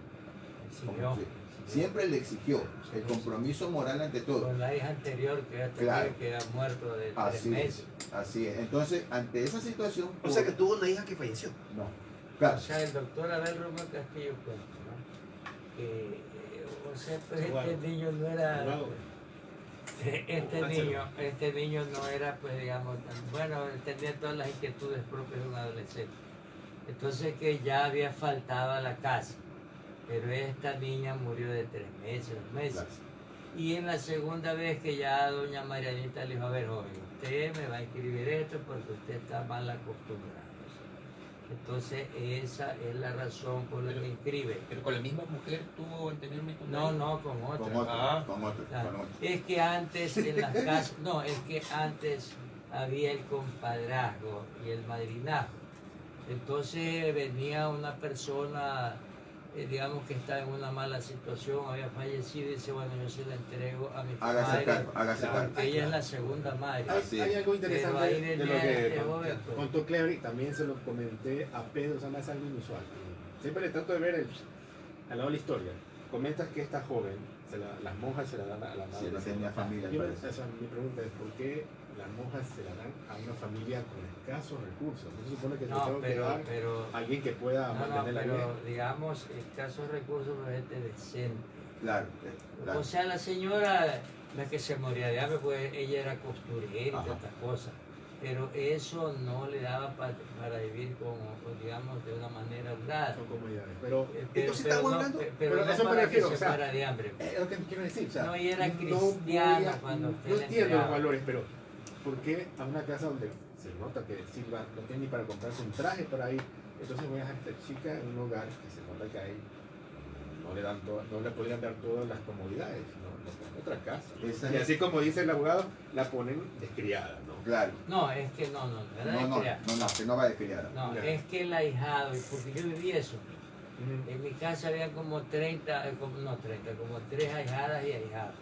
Siempre le exigió el compromiso moral ante todo. Con la hija anterior que ya Claro. que era muerto de 3 Así meses. es, así es. Entonces, ante esa situación... O sea que tuvo una hija que falleció. No, claro. O sea, el doctor Abel Romeo Castillo cuenta, ¿no? Que, o sea, pues este niño no era... Este niño no era, pues digamos, bueno, tenía todas las inquietudes propias de un adolescente. Entonces que ya había faltado a la casa. Pero esta niña murió de 3 meses, 2 meses. Claro. Y en la segunda vez que ya doña Marianita le dijo, a ver, joven, usted me va a escribir esto porque usted está mal acostumbrado. Entonces esa es la razón por la que inscribe. Pero con la misma mujer tuvo anteriormente un No, no, con otra. Con otro, Ah. con otro, Claro. con otro. Es que antes en las casas, no, es que antes había el compadrazgo y el madrinazgo. Entonces venía una persona, digamos que está en una mala situación, había fallecido y dice, bueno, yo se la entrego a mi Hágase madre, cargo, hágase cargo. porque ella es la segunda madre. Así Hay es. algo Pero interesante ahí de lo venía que este joven, pues. contó Clevery, también se lo comenté a Pedro, o sea, no es algo inusual. Siempre le trato de ver al lado de la historia. Comentas que esta joven, las monjas se la dan a la madre. Sí, no tenía familia, Yo, parece. o sea, mi pregunta es, ¿por qué las monjas se la dan a una familia con escasos recursos? No se supone que se No, tengo que dar pero a alguien que pueda mantenerla bien. pero digamos, escasos recursos, pero gente decente. Claro, claro. O sea, la señora no es que se moría de hambre, pues ella era costurera y Ajá. tantas cosas. Pero eso no le daba para vivir digamos, de una manera holgada. Son comodidades. Pero Entonces estamos hablando- pero pero no eso me para refiero, que o se sea, muera de hambre. es lo que quiero decir. O sea, No, y era no cristiano voy a- cuando usted no le entiendo los entregaba. valores, pero ¿por qué a una casa donde se nota que Silva no tiene ni para comprarse un traje para ir? Entonces voy a dejar a esta chica en un hogar que se nota que ahí no le podrían dar todas las comodidades, ¿no? En otra casa. Esa Y es- así como dice el abogado, la ponen descriada, ¿no? Claro. No, es que no era de criar. Que no va de criada. No, Ya. es que el ahijado, y porque yo viví eso. En mi casa había como 30, como 3 ahijadas y ahijados.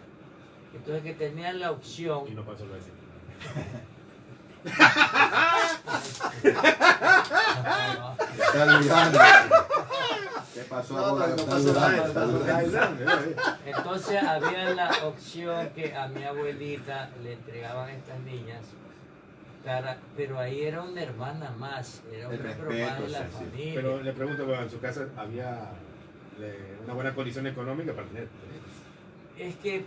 Entonces que tenían la opción. Y no pasó lo de Silva. Está dudando. ¿Qué pasó? No, ahora? no Está pasó dudando, nada, está no pasó dudando. Entonces había la opción que a mi abuelita le entregaban estas niñas, pero ahí era una hermana más, era un El miembro respeto, más de la sí, sí. familia. Pero le pregunto, bueno, en su casa había una buena condición económica para tener. Es que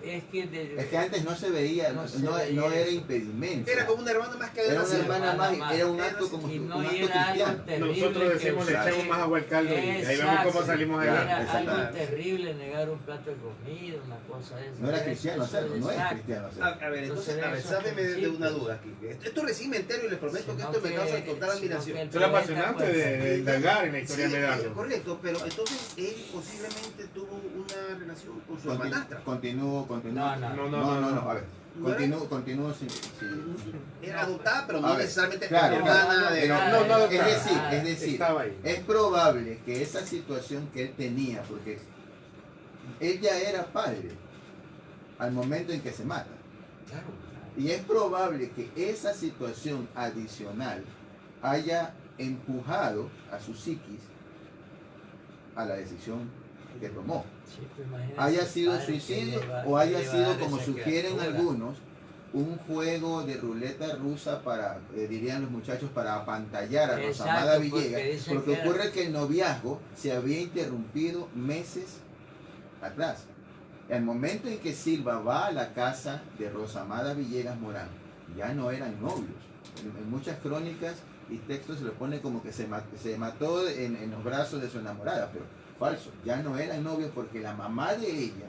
Es que antes no se veía, No no, se no veía era eso. impedimento. Era como una hermana más que Era una Silva. hermana más, más. era un acto como y un no acto era algo cristiano. terrible. Nosotros decimos, que le echamos más agua al caldo y ahí vemos cómo Exacto. salimos Claro, adelante. Era algo exactamente. terrible negar un plato de comida, una cosa de esa. No era cristiano Eso hacerlo, no es exacto. cristiano A hacerlo. ver, entonces, Entonces, a ver, esos sábeme de una principios. duda aquí. Esto recién me entero y les prometo que Sino esto me causa que- total sino admiración. que el Eso es poeta, apasionante pues, de indagar en la historia Sí, de Medardo. correcto, pero entonces él posiblemente tuvo una relación con su hermanastra. Continúo. No. A ver, ¿No era? continúo sin... Era adoptada, pero A no ver, necesariamente claro, hermana de... No, es decir, estaba ahí. es probable que esa situación que él tenía, porque él ya era padre al momento en que se mata, Claro. y es probable que esa situación adicional haya empujado a su psiquis a la decisión que tomó. Sí, pues, imagínate Haya ese sido padre que suicidio lleva- o haya lleva sido, esa como sugieren criatura. algunos, un juego de ruleta rusa para, dirían los muchachos, para apantallar a Exacto, Rosamada porque Villegas, dicen porque que ocurre que el noviazgo se había interrumpido meses atrás. El momento en que Silva va a la casa de Rosamada Villegas Morán, ya no eran novios. En muchas crónicas y textos se le pone como que se mató en los brazos de su enamorada, pero falso, ya no eran novios porque la mamá de ella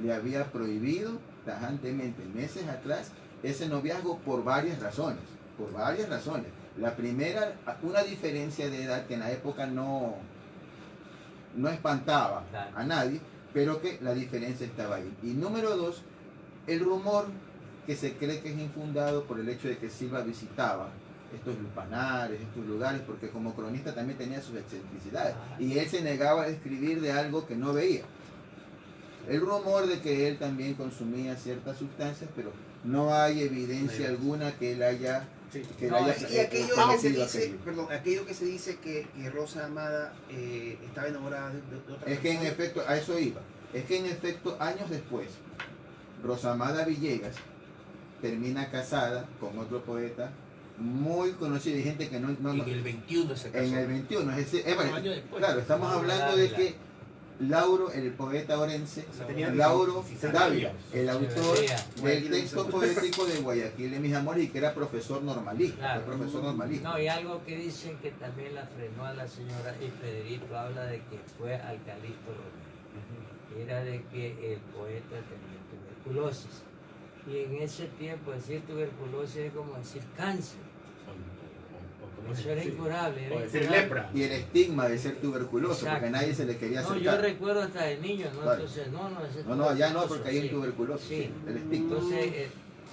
le había prohibido tajantemente meses atrás ese noviazgo por varias razones, La primera, una diferencia de edad que en la época no espantaba a nadie, pero que la diferencia estaba ahí. Y número dos, el rumor que se cree que es infundado por el hecho de que Silva visitaba estos lupanares, estos lugares, porque como cronista también tenía sus excentricidades, y él se negaba a escribir de algo que no veía. El rumor de que él también consumía ciertas sustancias, pero no hay evidencia alguna que él haya... Sí. Y aquello que se dice que Rosa Amada estaba enamorada de otra Es que en persona. efecto, a eso iba. Es que en efecto, años después, Rosa Amada Villegas termina casada con otro poeta muy conocido y gente que no En el 21 se casó. en el 21, es decir, bueno, años después. claro, estamos hablando de que Lauro, el poeta orense, Tenía Lauro 16 Dávila, años. el autor Echeverría. del texto poético de Guayaquil de mis amores y que era profesor normalista, Claro. fue profesor normalista. No, y algo que dicen que también la frenó a la señora, y Federico habla de que fue al Calixto Romero. Era de que el poeta tenía tuberculosis. Y en ese tiempo decir tuberculosis es como decir cáncer. Eso era incurable. Era O decir incurable. lepra. Y el estigma de ser tuberculoso, Exacto. porque nadie se le quería No, acercar. yo recuerdo hasta de niño, ¿no? Claro. Entonces, ese No, ya no, tuberculoso, porque hay un sí. tuberculoso, Sí. el estigma. Entonces,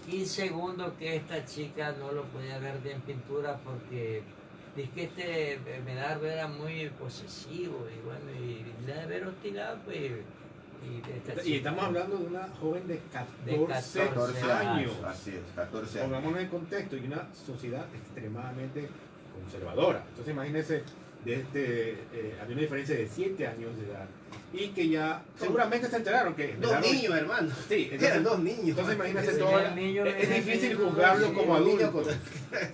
y segundo, que esta chica no lo podía ver bien pintura porque dice que Medardo era muy posesivo y bueno, y la de ver hostigado, pues. Y estamos hablando de una joven de 14, 14 años. Así es, 14 años. Pongámonos en contexto, y una sociedad extremadamente conservadora. Entonces imagínense, había una diferencia de 7 años de edad. Y que ya seguramente se enteraron que... Dos niños, hermano. Sí, Eran dos niños. Entonces imagínense Ese todo. era el niño, Es era el difícil niño, juzgarlo sí, como un niño adulto.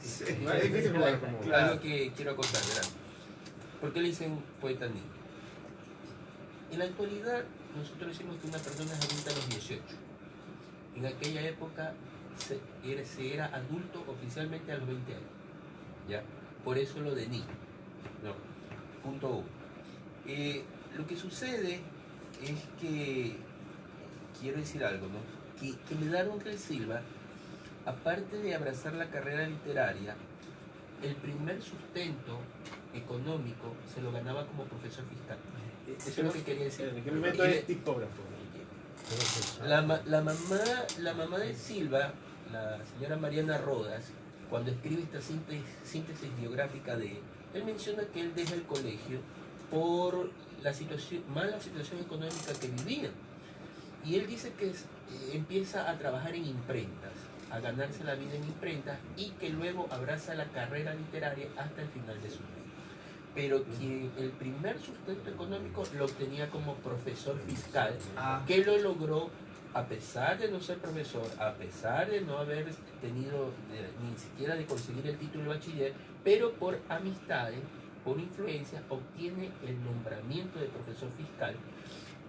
Sí. No, es difícil juzgarlo como adulto. Algo que quiero contar, ¿verdad? ¿Por qué le dicen poeta niño? En la actualidad, nosotros decimos que una persona es adulta a los 18. En aquella época se era adulto oficialmente a los 20 años. ¿Ya? Por eso lo de niño. No. Punto 1. Lo que sucede es que, quiero decir algo, ¿no? Que Medardo Ángel Silva, aparte de abrazar la carrera literaria, el primer sustento económico se lo ganaba como profesor fiscal. Eso es lo que quería decir. ¿En qué momento es tipógrafo? La mamá de Silva, la señora Mariana Rodas, cuando escribe esta síntesis biográfica de él menciona que él deja el colegio por la mala situación económica que vivían. Y él dice que empieza a trabajar en imprentas, a ganarse la vida en imprentas y que luego abraza la carrera literaria hasta el final de su vida. Pero que el primer sustento económico lo obtenía como profesor fiscal, que lo logró a pesar de no ser profesor, a pesar de no haber tenido ni siquiera de conseguir el título de bachiller, pero por amistades, por influencia, obtiene el nombramiento de profesor fiscal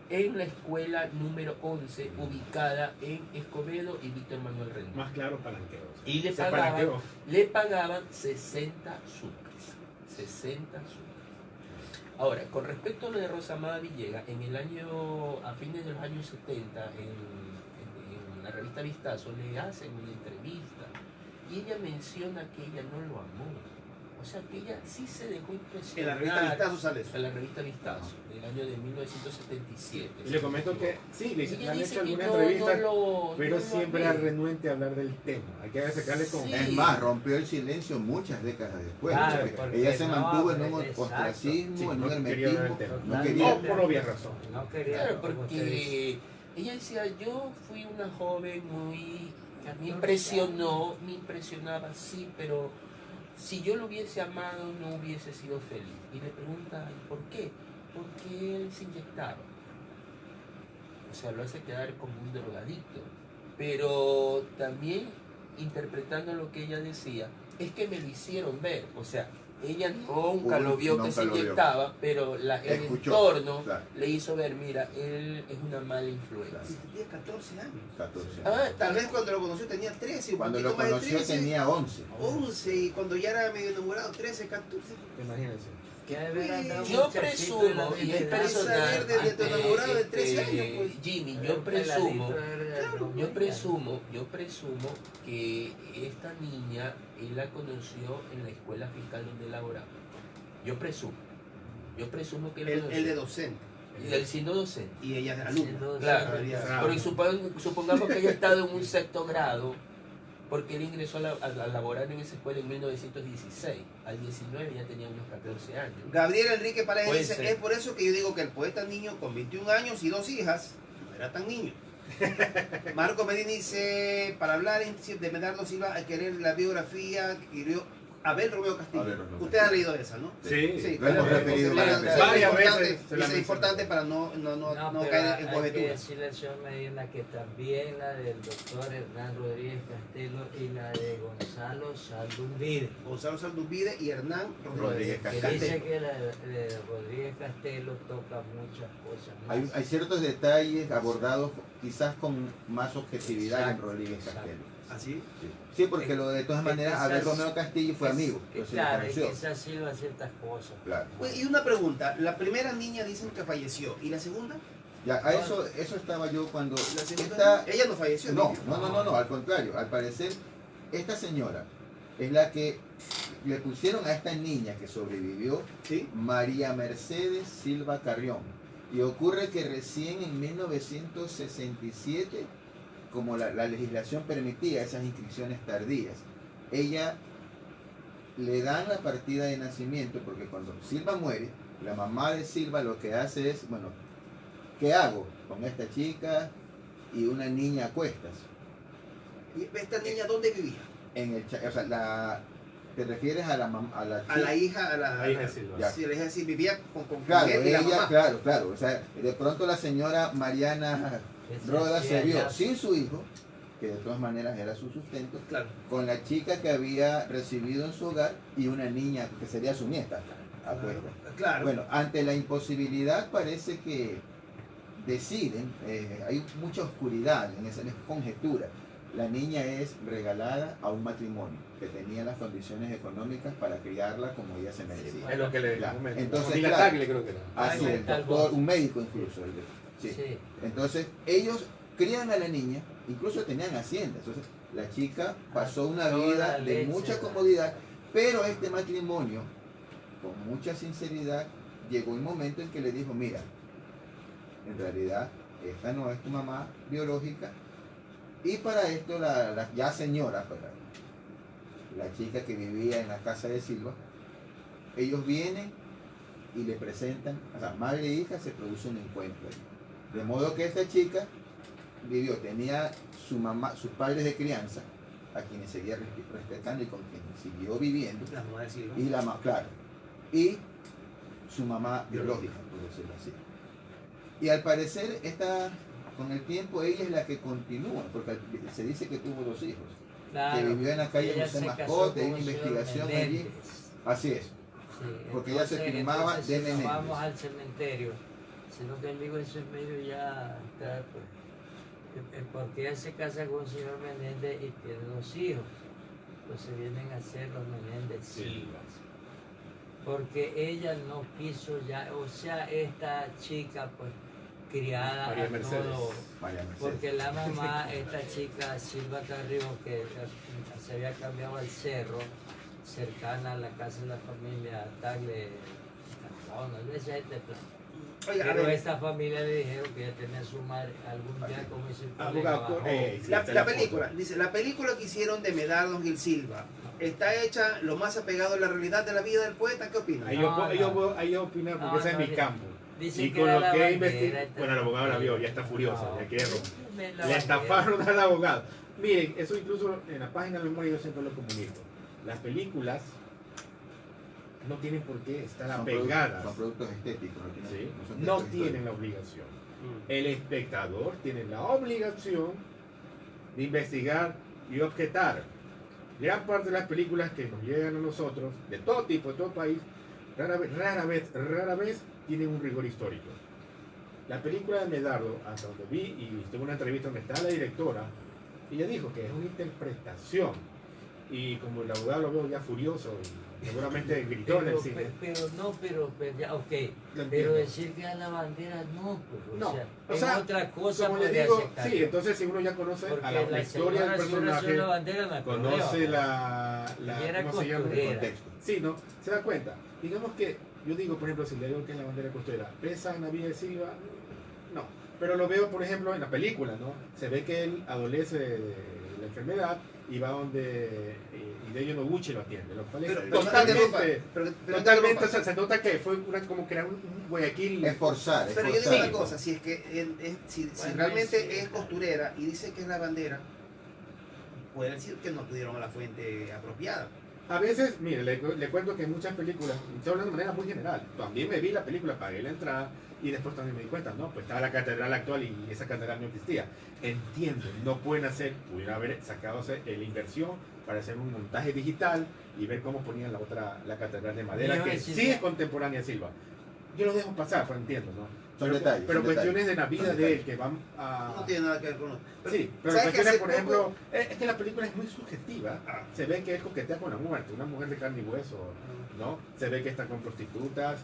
en la escuela número 11, ubicada en Escobedo y Víctor Manuel Rendón. Más claro, palanqueo. Y le Se palanqueó. pagaban 60 sucres. 60 sucres. Ahora, con respecto a lo de Rosa Amada Villegas, a fines de los años 70, en la revista Vistazo, le hacen una entrevista y ella menciona que ella no lo amó. O sea, que ella sí se dejó impresionar. En la revista Vistazo sale eso. En la revista Vistazo, del año de 1977. Y le comento que sí, le Ella han dice hecho que alguna no entrevista, lo pero amé. siempre era renuente a hablar del tema. Hay que sacarle con... Sí. Es más, rompió el silencio muchas décadas después. Claro, porque porque ella se no, mantuvo en pues, un exacto. ostracismo, Sí, en no un quería hablar hermetismo. del tema. No No, quería. No, por obvias razones. No quería. Claro, como usted dice. porque ella decía, yo fui una joven muy... Me impresionaba, sí, pero si yo lo hubiese amado no hubiese sido feliz. Y le pregunta, ¿y por qué? Porque él se inyectaba. O sea, lo hace quedar como un drogadicto. pero también interpretando lo que ella decía, es que me lo hicieron ver, o sea, ella nunca lo vio que se inyectaba, pero el entorno le hizo ver, mira, él es una mala influencia. Sí, tenía 14 años. 14 años. Ah, tal vez cuando lo conoció tenía 13, cuando lo más de conoció 13, tenía 11. 11, y cuando ya era medio enamorado, 13, 14. Imagínense. Yo presumo, y es personal, de tu enamorado de 13 años, pues. Jimmy, yo presumo que esta niña él la conoció en la escuela fiscal donde laboraba. Yo presumo que él El de docente. y él siendo docente. Y ella es alumna. Claro, porque supongamos que ella ha estado en un sexto grado, porque él ingresó a laborar en esa escuela en 1916. Al 19 ya tenía unos 14 años. Gabriel Enrique Paredes Puede dice, ser. es por eso que yo digo que el poeta niño con 21 años y 2 hijas no era tan niño. Marco Medina dice, para hablar de Medardo Silva hay que leer la biografía que escribió Abel Romeo Castillo. Abel Romeo Usted ha Castillo. leído esa, ¿no? Sí, Lo hemos referido varias veces. Varias veces se la Es importante para no pero caer en hay que cobertura. decirle al señor Medina que también la del doctor Hernán Rodríguez Castelo y la de Gonzalo Saldumbide. Gonzalo Salduvide y Hernán Rodríguez Que Castelo. dice que la de Rodríguez Castelo toca muchas cosas más. Hay ciertos detalles abordados quizás con más objetividad en Rodríguez Castelo. ¿Así? Sí, porque lo de todas maneras, Abel Romeo Castillo fue amigo, entonces lo Claro, conoció. quizás sirva ciertas cosas. Claro. Pues, y una pregunta, la primera niña dicen que falleció, ¿y la segunda? Ya, a eso estaba yo cuando La segunda esta, ella no falleció. no, al contrario, al parecer esta señora es la que le pusieron a esta niña que sobrevivió, ¿Sí? María Mercedes Silva Carrión, y ocurre que recién en 1967, como la legislación permitía esas inscripciones tardías, ella le dan la partida de nacimiento, porque cuando Silva muere, la mamá de Silva lo que hace es, bueno, ¿qué hago con esta chica y una niña a cuestas? ¿Y esta niña dónde vivía? O sea, ¿te refieres a la A la hija, La hija de Silva. Ya. Sí, la hija sí vivía con Claro, Miguel y la ella, mamá. claro. O sea, de pronto la señora Mariana Rodas se vio sin su hijo, que de todas maneras era su sustento, Claro. con la chica que había recibido en su hogar y una niña que sería su nieta a cuestas. Claro. Bueno, ante la imposibilidad parece que deciden, hay mucha oscuridad en esa conjetura. La niña es regalada a un matrimonio que tenía las condiciones económicas para criarla como ella se merecía. Es lo que le Claro. comento. Entonces, Diga claro. Tagle, creo que era. Así Ay, el tal doctor, voz. un médico incluso. Sí. Sí. Entonces, ellos crían a la niña, incluso tenían haciendas. Entonces, la chica pasó una Toda vida de leche, mucha ¿verdad? comodidad, pero este matrimonio, con mucha sinceridad, llegó un momento en que le dijo, mira, en realidad, esta no es tu mamá biológica, y para esto la ya señora, pues, la chica que vivía en la casa de Silva, ellos vienen y le presentan, o sea, madre e hija, se produce un encuentro ahí. De modo que esta chica vivió, tenía su mamá, sus padres de crianza, a quienes seguía respetando y con quienes siguió viviendo, La mamá de Silva. y la claro, y su mamá biológica, por decirlo así. Y al parecer, con el tiempo, ella es la que continúa, porque se dice que tuvo 2 hijos. Claro, Que vivió en la calle ella José se Mascote, casó hay con una el señor investigación allí. Menéndez. Así es. Sí, Porque ella se firmaba entonces, de si nos Menéndez. vamos al cementerio, sino que él digo eso es medio ya está, pues, porque ella se casa con el señor Menéndez y tiene 2 hijos, entonces vienen a ser los Menéndez Silvas, porque ella no quiso ya, o sea, esta chica pues criada María a Mercedes. todo, María Mercedes. porque la mamá, esta chica Silva Carrión, que se había cambiado al cerro, cercana a la casa de la familia Tagle, no sé si hay este plan. Oiga, a Pero ver, esta familia le dijeron que ella tenía a su madre algún día como dice el Abogado, colega, bajó. la película, dice, la película que hicieron de Medardo Gil Silva está hecha lo más apegado a la realidad de la vida del poeta. ¿Qué opinan? Ahí No, yo opino porque No, ese es no, mi dice- campo. dicen Y que con era lo la que he bandera, investigado, esta- bueno, el abogado la vio, ya está furiosa, No. ya quiere romper. La Le bandera. estafaron al abogado. Miren, eso incluso en la página de memoria yo siempre lo comunico. Las películas no tienen por qué estar apegadas. Son productos estéticos, no ¿Sí? son No textos tienen históricos. la obligación. El espectador tiene la obligación de investigar y objetar. Gran parte de las películas que nos llegan a nosotros, de todo tipo, de todo país, rara vez tienen un rigor histórico. La película de Medardo, hasta donde vi, y tuve una entrevista donde está la directora, ella dijo que es una interpretación. Y como el abogado lo veo ya furioso, y seguramente gritó en el cine. Pero ya, ok. Lo entiendo. Pero decir que a la bandera no, pues, No, o sea, otra cosa como le podría digo, aceptar. sí, entonces si uno ya conoce Porque a la historia del personaje, la bandera me acordé, conoce y era ¿cómo se llama? costurera. El contexto. Sí, ¿no? Se da cuenta. Digamos que, yo digo, por ejemplo, si le digo que es la bandera costera, ¿pesa en la vida de Silva? No. Pero lo veo, por ejemplo, en la película, ¿no? Se ve que él adolece de la enfermedad y va donde Hideo Noguchi lo atiende. Lo cual es totalmente, o sea, se nota que fue como que era un Guayaquil. Esforzar. Pero yo digo esforzar. una cosa, si es que si Bueno, realmente sí. es costurera y dice que es la bandera, puede decir que no acudieron a la fuente apropiada. A veces, mire, le cuento que en muchas películas, estoy hablando de manera muy general, también me vi la película, pagué la entrada y después también me di cuenta, no, pues estaba la catedral actual y esa catedral no existía. Entiendo, no pueden hacer, pudieron haber sacado la inversión para hacer un montaje digital y ver cómo ponían la catedral de madera, Yo que sí, sí sí. es contemporánea a Silva. Yo lo dejo pasar, pues entiendo, ¿no? Son Pero, detalles, pero son cuestiones detalles. de la vida Son de él detalles. que van a... No tiene nada que ver con pero, Sí, pero ¿sabes que cuestiones, hace por poco- ejemplo, es que la película es muy subjetiva. Se ve que él coquetea con la muerte, una mujer de carne y hueso, ¿no? Se ve que está con prostitutas,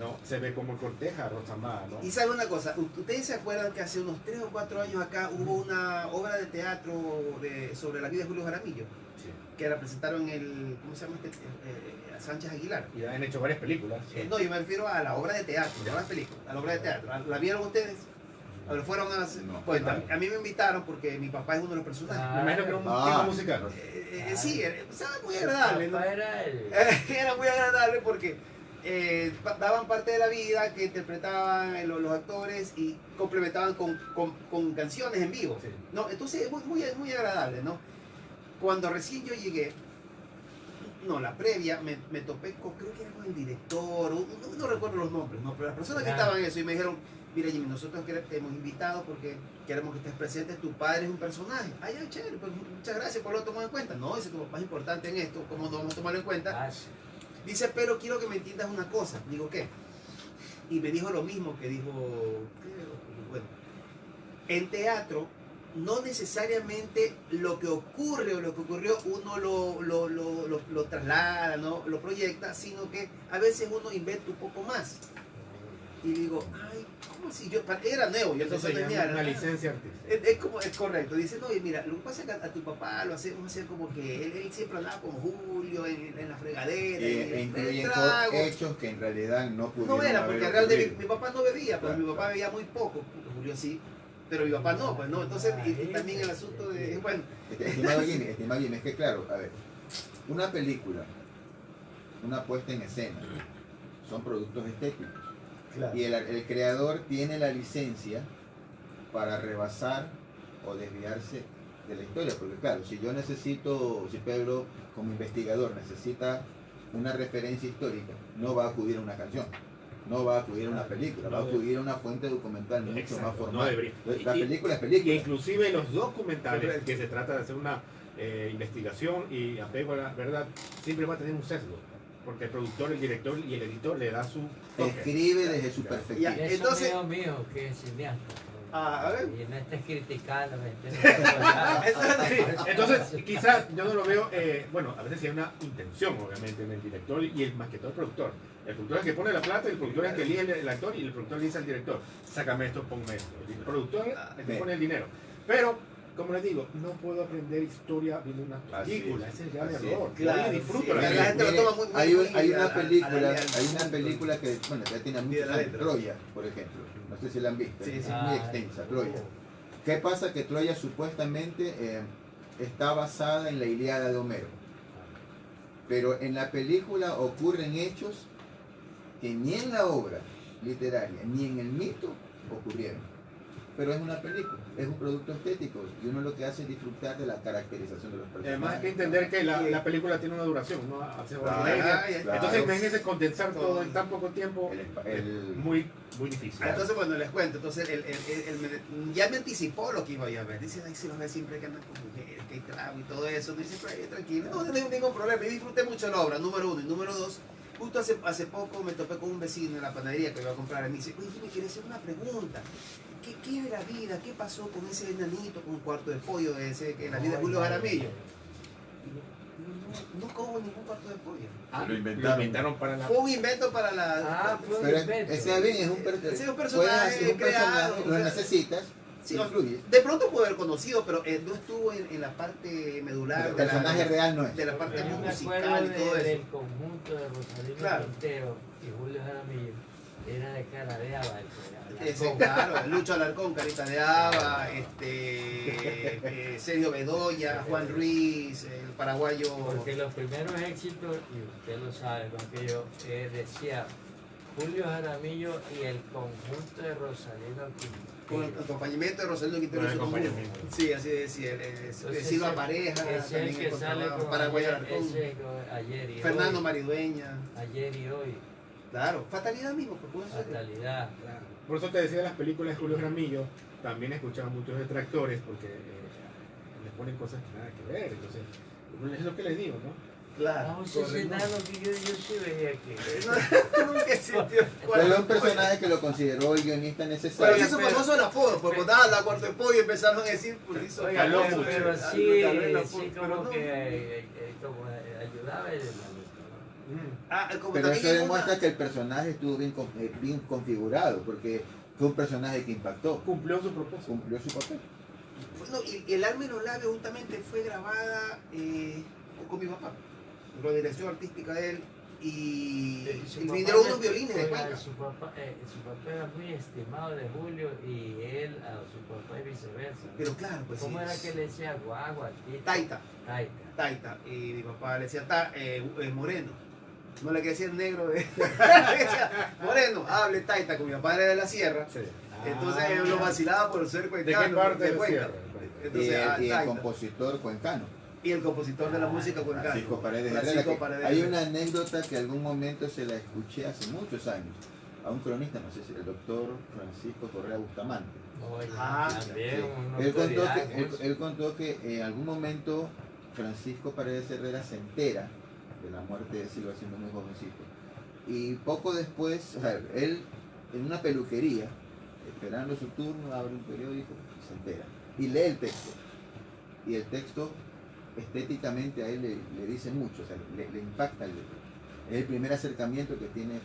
¿no? Se ve como corteja a Rosamada, ¿no? Y sabe una cosa, ustedes se acuerdan que hace unos 3 o 4 años acá hubo una obra de teatro sobre la vida de Julio Jaramillo, Sí. que la presentaron en el, ¿cómo se llama este? A Sánchez Aguilar. Y han hecho varias películas. No, yo me refiero a la obra de teatro, no a la película, a la obra de teatro. ¿La vieron ustedes? ¿O lo fueron a hacer? No. Bueno, a mí me invitaron porque mi papá es uno de los personajes. Me imagino que era un Ah. tipo musical. Sí, estaba muy agradable, ¿no? Papá era el... Era muy agradable porque daban parte de la vida que interpretaban los actores y complementaban con canciones en vivo. Sí. ¿No? Entonces es muy agradable, ¿no? Cuando recién yo llegué, no, la previa, me topé con, creo que era con el director, no recuerdo los nombres, ¿no? Pero las personas que Ya. estaban en eso y me dijeron, mira Jimmy, nosotros te hemos invitado porque queremos que estés presente, tu padre es un personaje. Ay, chévere, pues muchas gracias por lo tomado en cuenta. No, dice, tu papá es importante en esto, ¿cómo no vamos a tomarlo en cuenta? Ah, sí. Dice, pero quiero que me entiendas una cosa. Digo, ¿qué? Y me dijo lo mismo que dijo, bueno, en teatro no necesariamente lo que ocurre o lo que ocurrió uno lo traslada, ¿no? Lo proyecta, sino que a veces uno inventa un poco más. Y digo, ay, ¿cómo así? Yo era nuevo, yo Eso se entonces llama tenía una licencia artística. es correcto. Dice, no, y mira, lo que pasa es que a tu papá lo hacemos hacer como que él siempre andaba con Julio en la fregadera, E en incluyen el trago. hechos que en realidad no pudieron No era, haber porque realmente ocurrido. mi papá no bebía, pero Claro, mi papá bebía muy poco, Julio sí, pero mi papá no, pues no. Entonces, y también el asunto de, bueno, Estimado Jimmy, es que claro, a ver, una película, una puesta en escena, son productos estéticos. claro. Y el creador tiene la licencia para rebasar o desviarse de la historia. Porque claro, si Pedro como investigador necesita una referencia histórica, no va a acudir a una canción, no va a acudir a una película, va a acudir a una fuente documental mucho Exacto, más no formal. debería. La película es Y película. inclusive los documentales, que se trata de hacer una investigación y apego a la verdad, siempre va a tener un sesgo. Porque el productor, el director y el editor le da su toque. Escribe desde su Ya. perspectiva. Y eso Entonces- es mío, que es cineasta. A ver. Y no estés criticando, ¿me entiendes? Sí, entonces quizás yo no lo veo, bueno, a veces sí hay una intención obviamente en el director y el más que todo el productor. El productor es el que pone la plata, el productor es el que elige el actor y el productor le dice al director, sácame esto, ponme esto. El productor es el que pone el dinero. Pero, como les digo, no puedo aprender historia viendo una película, ese es el gran Así error. es. Yo Claro, disfruto sí, la la película. gente lo toma muy Hay a una la película, alianza. hay una película que, bueno, ya tiene muchos la años, letra. Troya, por ejemplo. No sé si la han visto, Sí, es sí. muy extensa, Troya. ¿Qué pasa? Que Troya supuestamente está basada en la Ilíada de Homero. Pero en la película ocurren hechos que ni en la obra literaria ni en el mito ocurrieron. Pero es una película. es un producto estético y uno lo que hace es disfrutar de la caracterización de los personajes. Además hay que entender que la película tiene una duración, ¿no? Hace hora y media. Claro. Entonces imagínense condensar todo en tan poco tiempo, El- muy difícil. Entonces, bueno, les cuento. Entonces, ya me anticipó lo que iba a ver. Dice, ay, si los ve siempre que andan con mujeres, que hay trago y todo eso. Dice, pero ahí, tranquilo. No tengo ningún problema. Y disfruté mucho la obra, número uno. Y número dos, justo hace poco me topé con un vecino en la panadería que iba a comprar. Y me dice, oye, me quiere hacer una pregunta. ¿Qué es la vida? ¿Qué pasó con ese enanito con un cuarto de pollo ese que la vida de Julio Jaramillo? No como ningún cuarto de pollo. Lo inventaron. para la... Fue un invento para la... fue un Pero invento. está bien, es un personaje creado, lo o sea, necesitas, sí, influye. de pronto puede haber conocido, pero no estuvo en la parte medular El personaje real no es. de la parte Yo me musical acuerdo y todo del eso. conjunto de Rosalino Claro. Quintero y Julio Jaramillo. Era de Caradeaba. Ese, claro, Lucho Alarcón, Carita de Haba, Sergio Bedoya, Juan Ruiz, el paraguayo. Porque los primeros éxitos, y usted lo sabe más que yo, decía Julio Jaramillo y el conjunto de Rosalino Con el Quintero. acompañamiento de Rosalino Quintero. Con el y su conjunto. acompañamiento. Sí, así decía. Entonces, Silva ese- Pareja, ese es también el que sale encontraba, con Paraguayo ayer, Alarcón, ese con ayer y Fernando hoy. Maridueña. Ayer y hoy. Claro, fatalidad mismo, por puede ser. Fatalidad. Claro. Por eso te decía, las películas de Julio Jaramillo también escuchaban muchos detractores porque les ponen cosas que nada que ver. Entonces, es lo que les digo, ¿no? Claro. Vamos a cenarlo que yo sí veía que. Nunca existió. Fue un personaje que lo consideró el guionista Pero necesario. se hizo famoso el apodo, por botar la cuarto de pollo empezaron a decir, pues hizo Oiga, calor pero, mucho. pero Ah, sí, calor el apodo, sí pero como no. que como ayudaba el hermanito, Ah, como Pero también eso hay demuestra una- que el personaje estuvo bien configurado, porque fue un personaje que impactó, Cumplió su propósito. cumplió su papel. No, y el alma en los labios justamente fue grabada con mi papá, la dirección artística de él, y Su vinieron papá unos violines de oiga, Cuenca. su papá era muy estimado de Julio y él a su papá y viceversa. Pero claro, pues ¿Cómo sí, era que le decía guagua? Tito? Taita, Taita. Taita, y mi papá le decía moreno. No le quería decir negro, le decía moreno, hable Taita, con mi papá era de la sierra. Sí. Entonces él lo vacilaba por ser ¿De cuencano. qué parte de la Cuenca. sierra? Y Entonces, el Taita. compositor cuencano, Y el compositor de la música cuencano. Francisco Paredes Francisco Herrera. Paredes Hay Herrera. una anécdota que algún momento se la escuché hace muchos años a un cronista, no sé si el doctor Francisco Correa Bustamante. Oye, Ah, también una Él contó autoridad, que, pues. él contó que en algún momento Francisco Paredes Herrera se entera de la muerte de Silva siendo muy jovencito. Y poco después, o sea, él en una peluquería, esperando su turno, abre un periódico y se entera. Y lee el texto. Y el texto estéticamente a él le dice mucho, o sea, le impacta. Es el primer acercamiento que tiene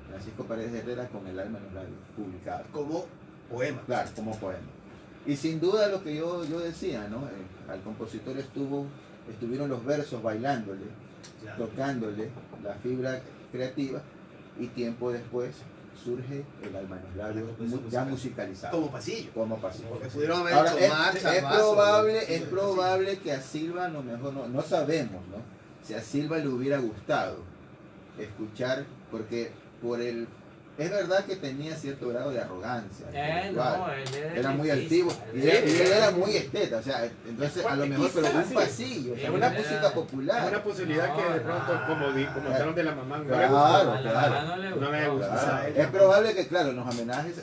Francisco Paredes Herrera con el alma en los labios, publicado. Como poema. Claro, como poema. Y sin duda lo que yo decía, ¿no? Al compositor estuvieron los versos bailándole, Claro. tocándole la fibra creativa, y tiempo después surge el alma en los labios, ya musicalizado, Como pasillo. como pasillo. Porque pudieron haber Ahora, hecho marcha, es vaso, probable, es sí, probable que a Silva a lo mejor no sabemos, ¿no? Si a Silva le hubiera gustado escuchar, porque es verdad que tenía cierto grado de arrogancia. intelectual. No, él Era muy elitista, altivo y él era muy esteta, o sea, entonces a lo mejor, pero Quizás, un sí. pasillo, o sea, Era- una música Es popular. una posibilidad que de pronto, como comentaron de la mamá, no le Claro, gustó. A la claro. mamá no le No le gustó. gustó. Claro. Es probable que, claro, en los homenajes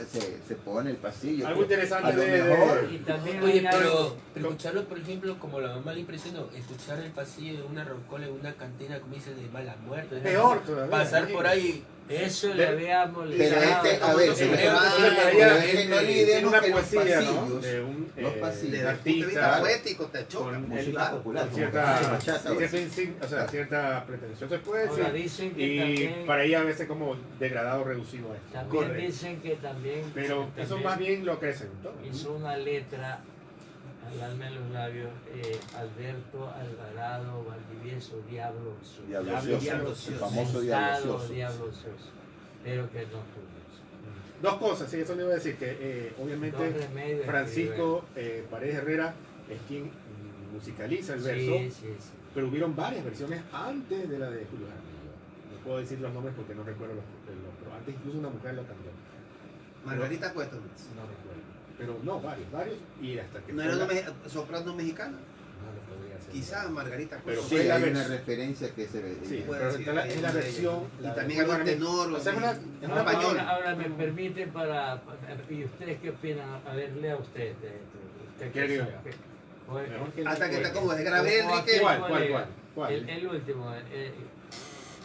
se pone el pasillo. Algo interesante a lo de- mejor, Y también Oye, hay algo- pero escucharlo, por ejemplo, como la mamá le impresionó, escuchar el pasillo de una roncola en una cantina, como dice, de mala muerte. Peor todavía. Pasar por ahí. eso le había pero molestado. a ver, Entonces, pero para es ella, que no tiene olvidemos una que los poesía, ¿no? pasillos, De un los pasillos, Desde el punto de vista Claro. poético te choca. con música claro. popular, como cierta, bachata, o sea, cierta pretensión se puede Ahora decir. dicen que Y también, para ella a veces como degradado, reducido a esto. también Correcto. dicen que también, Pero que eso también más bien lo acrecentó. hizo una letra al alma en los labios, Alberto Alvarado Valdivieso, Diablo Ocioso. Diablo Diablo Ocioso, el Ocioso. famoso Diablo Sentado, Ocioso. Diablo Ocioso. Pero que no tuvo Dos cosas, sí, eso le iba a decir, que eso. obviamente Dos remedios Francisco Paredes Herrera es quien musicaliza el verso, Sí, sí, sí. pero hubieron varias versiones antes de la de Julio Jaramillo. No puedo decir los nombres porque no recuerdo pero antes incluso una mujer lo cambió. Margarita Cuesta. No recuerdo. pero no, varios, y hasta que ¿No fue era la- una soprano mexicana? no lo podría ser. Quizás Margarita Pero Costa. Sí, fue la hay una versión- referencia que se ve. Sí, puede pero ser, está es la de versión. ella. Y la también versión algún tenor, o sea, es una en Ahora, español. ahora me permite ¿y ustedes qué opinan? A ver, lea usted. ¿Usted ¿Quiere que yo qué- lea? Pues, Mejor que Hasta que te bueno. acomodes. Gabriel ¿Cómo Enrique. ¿Cuál? El último.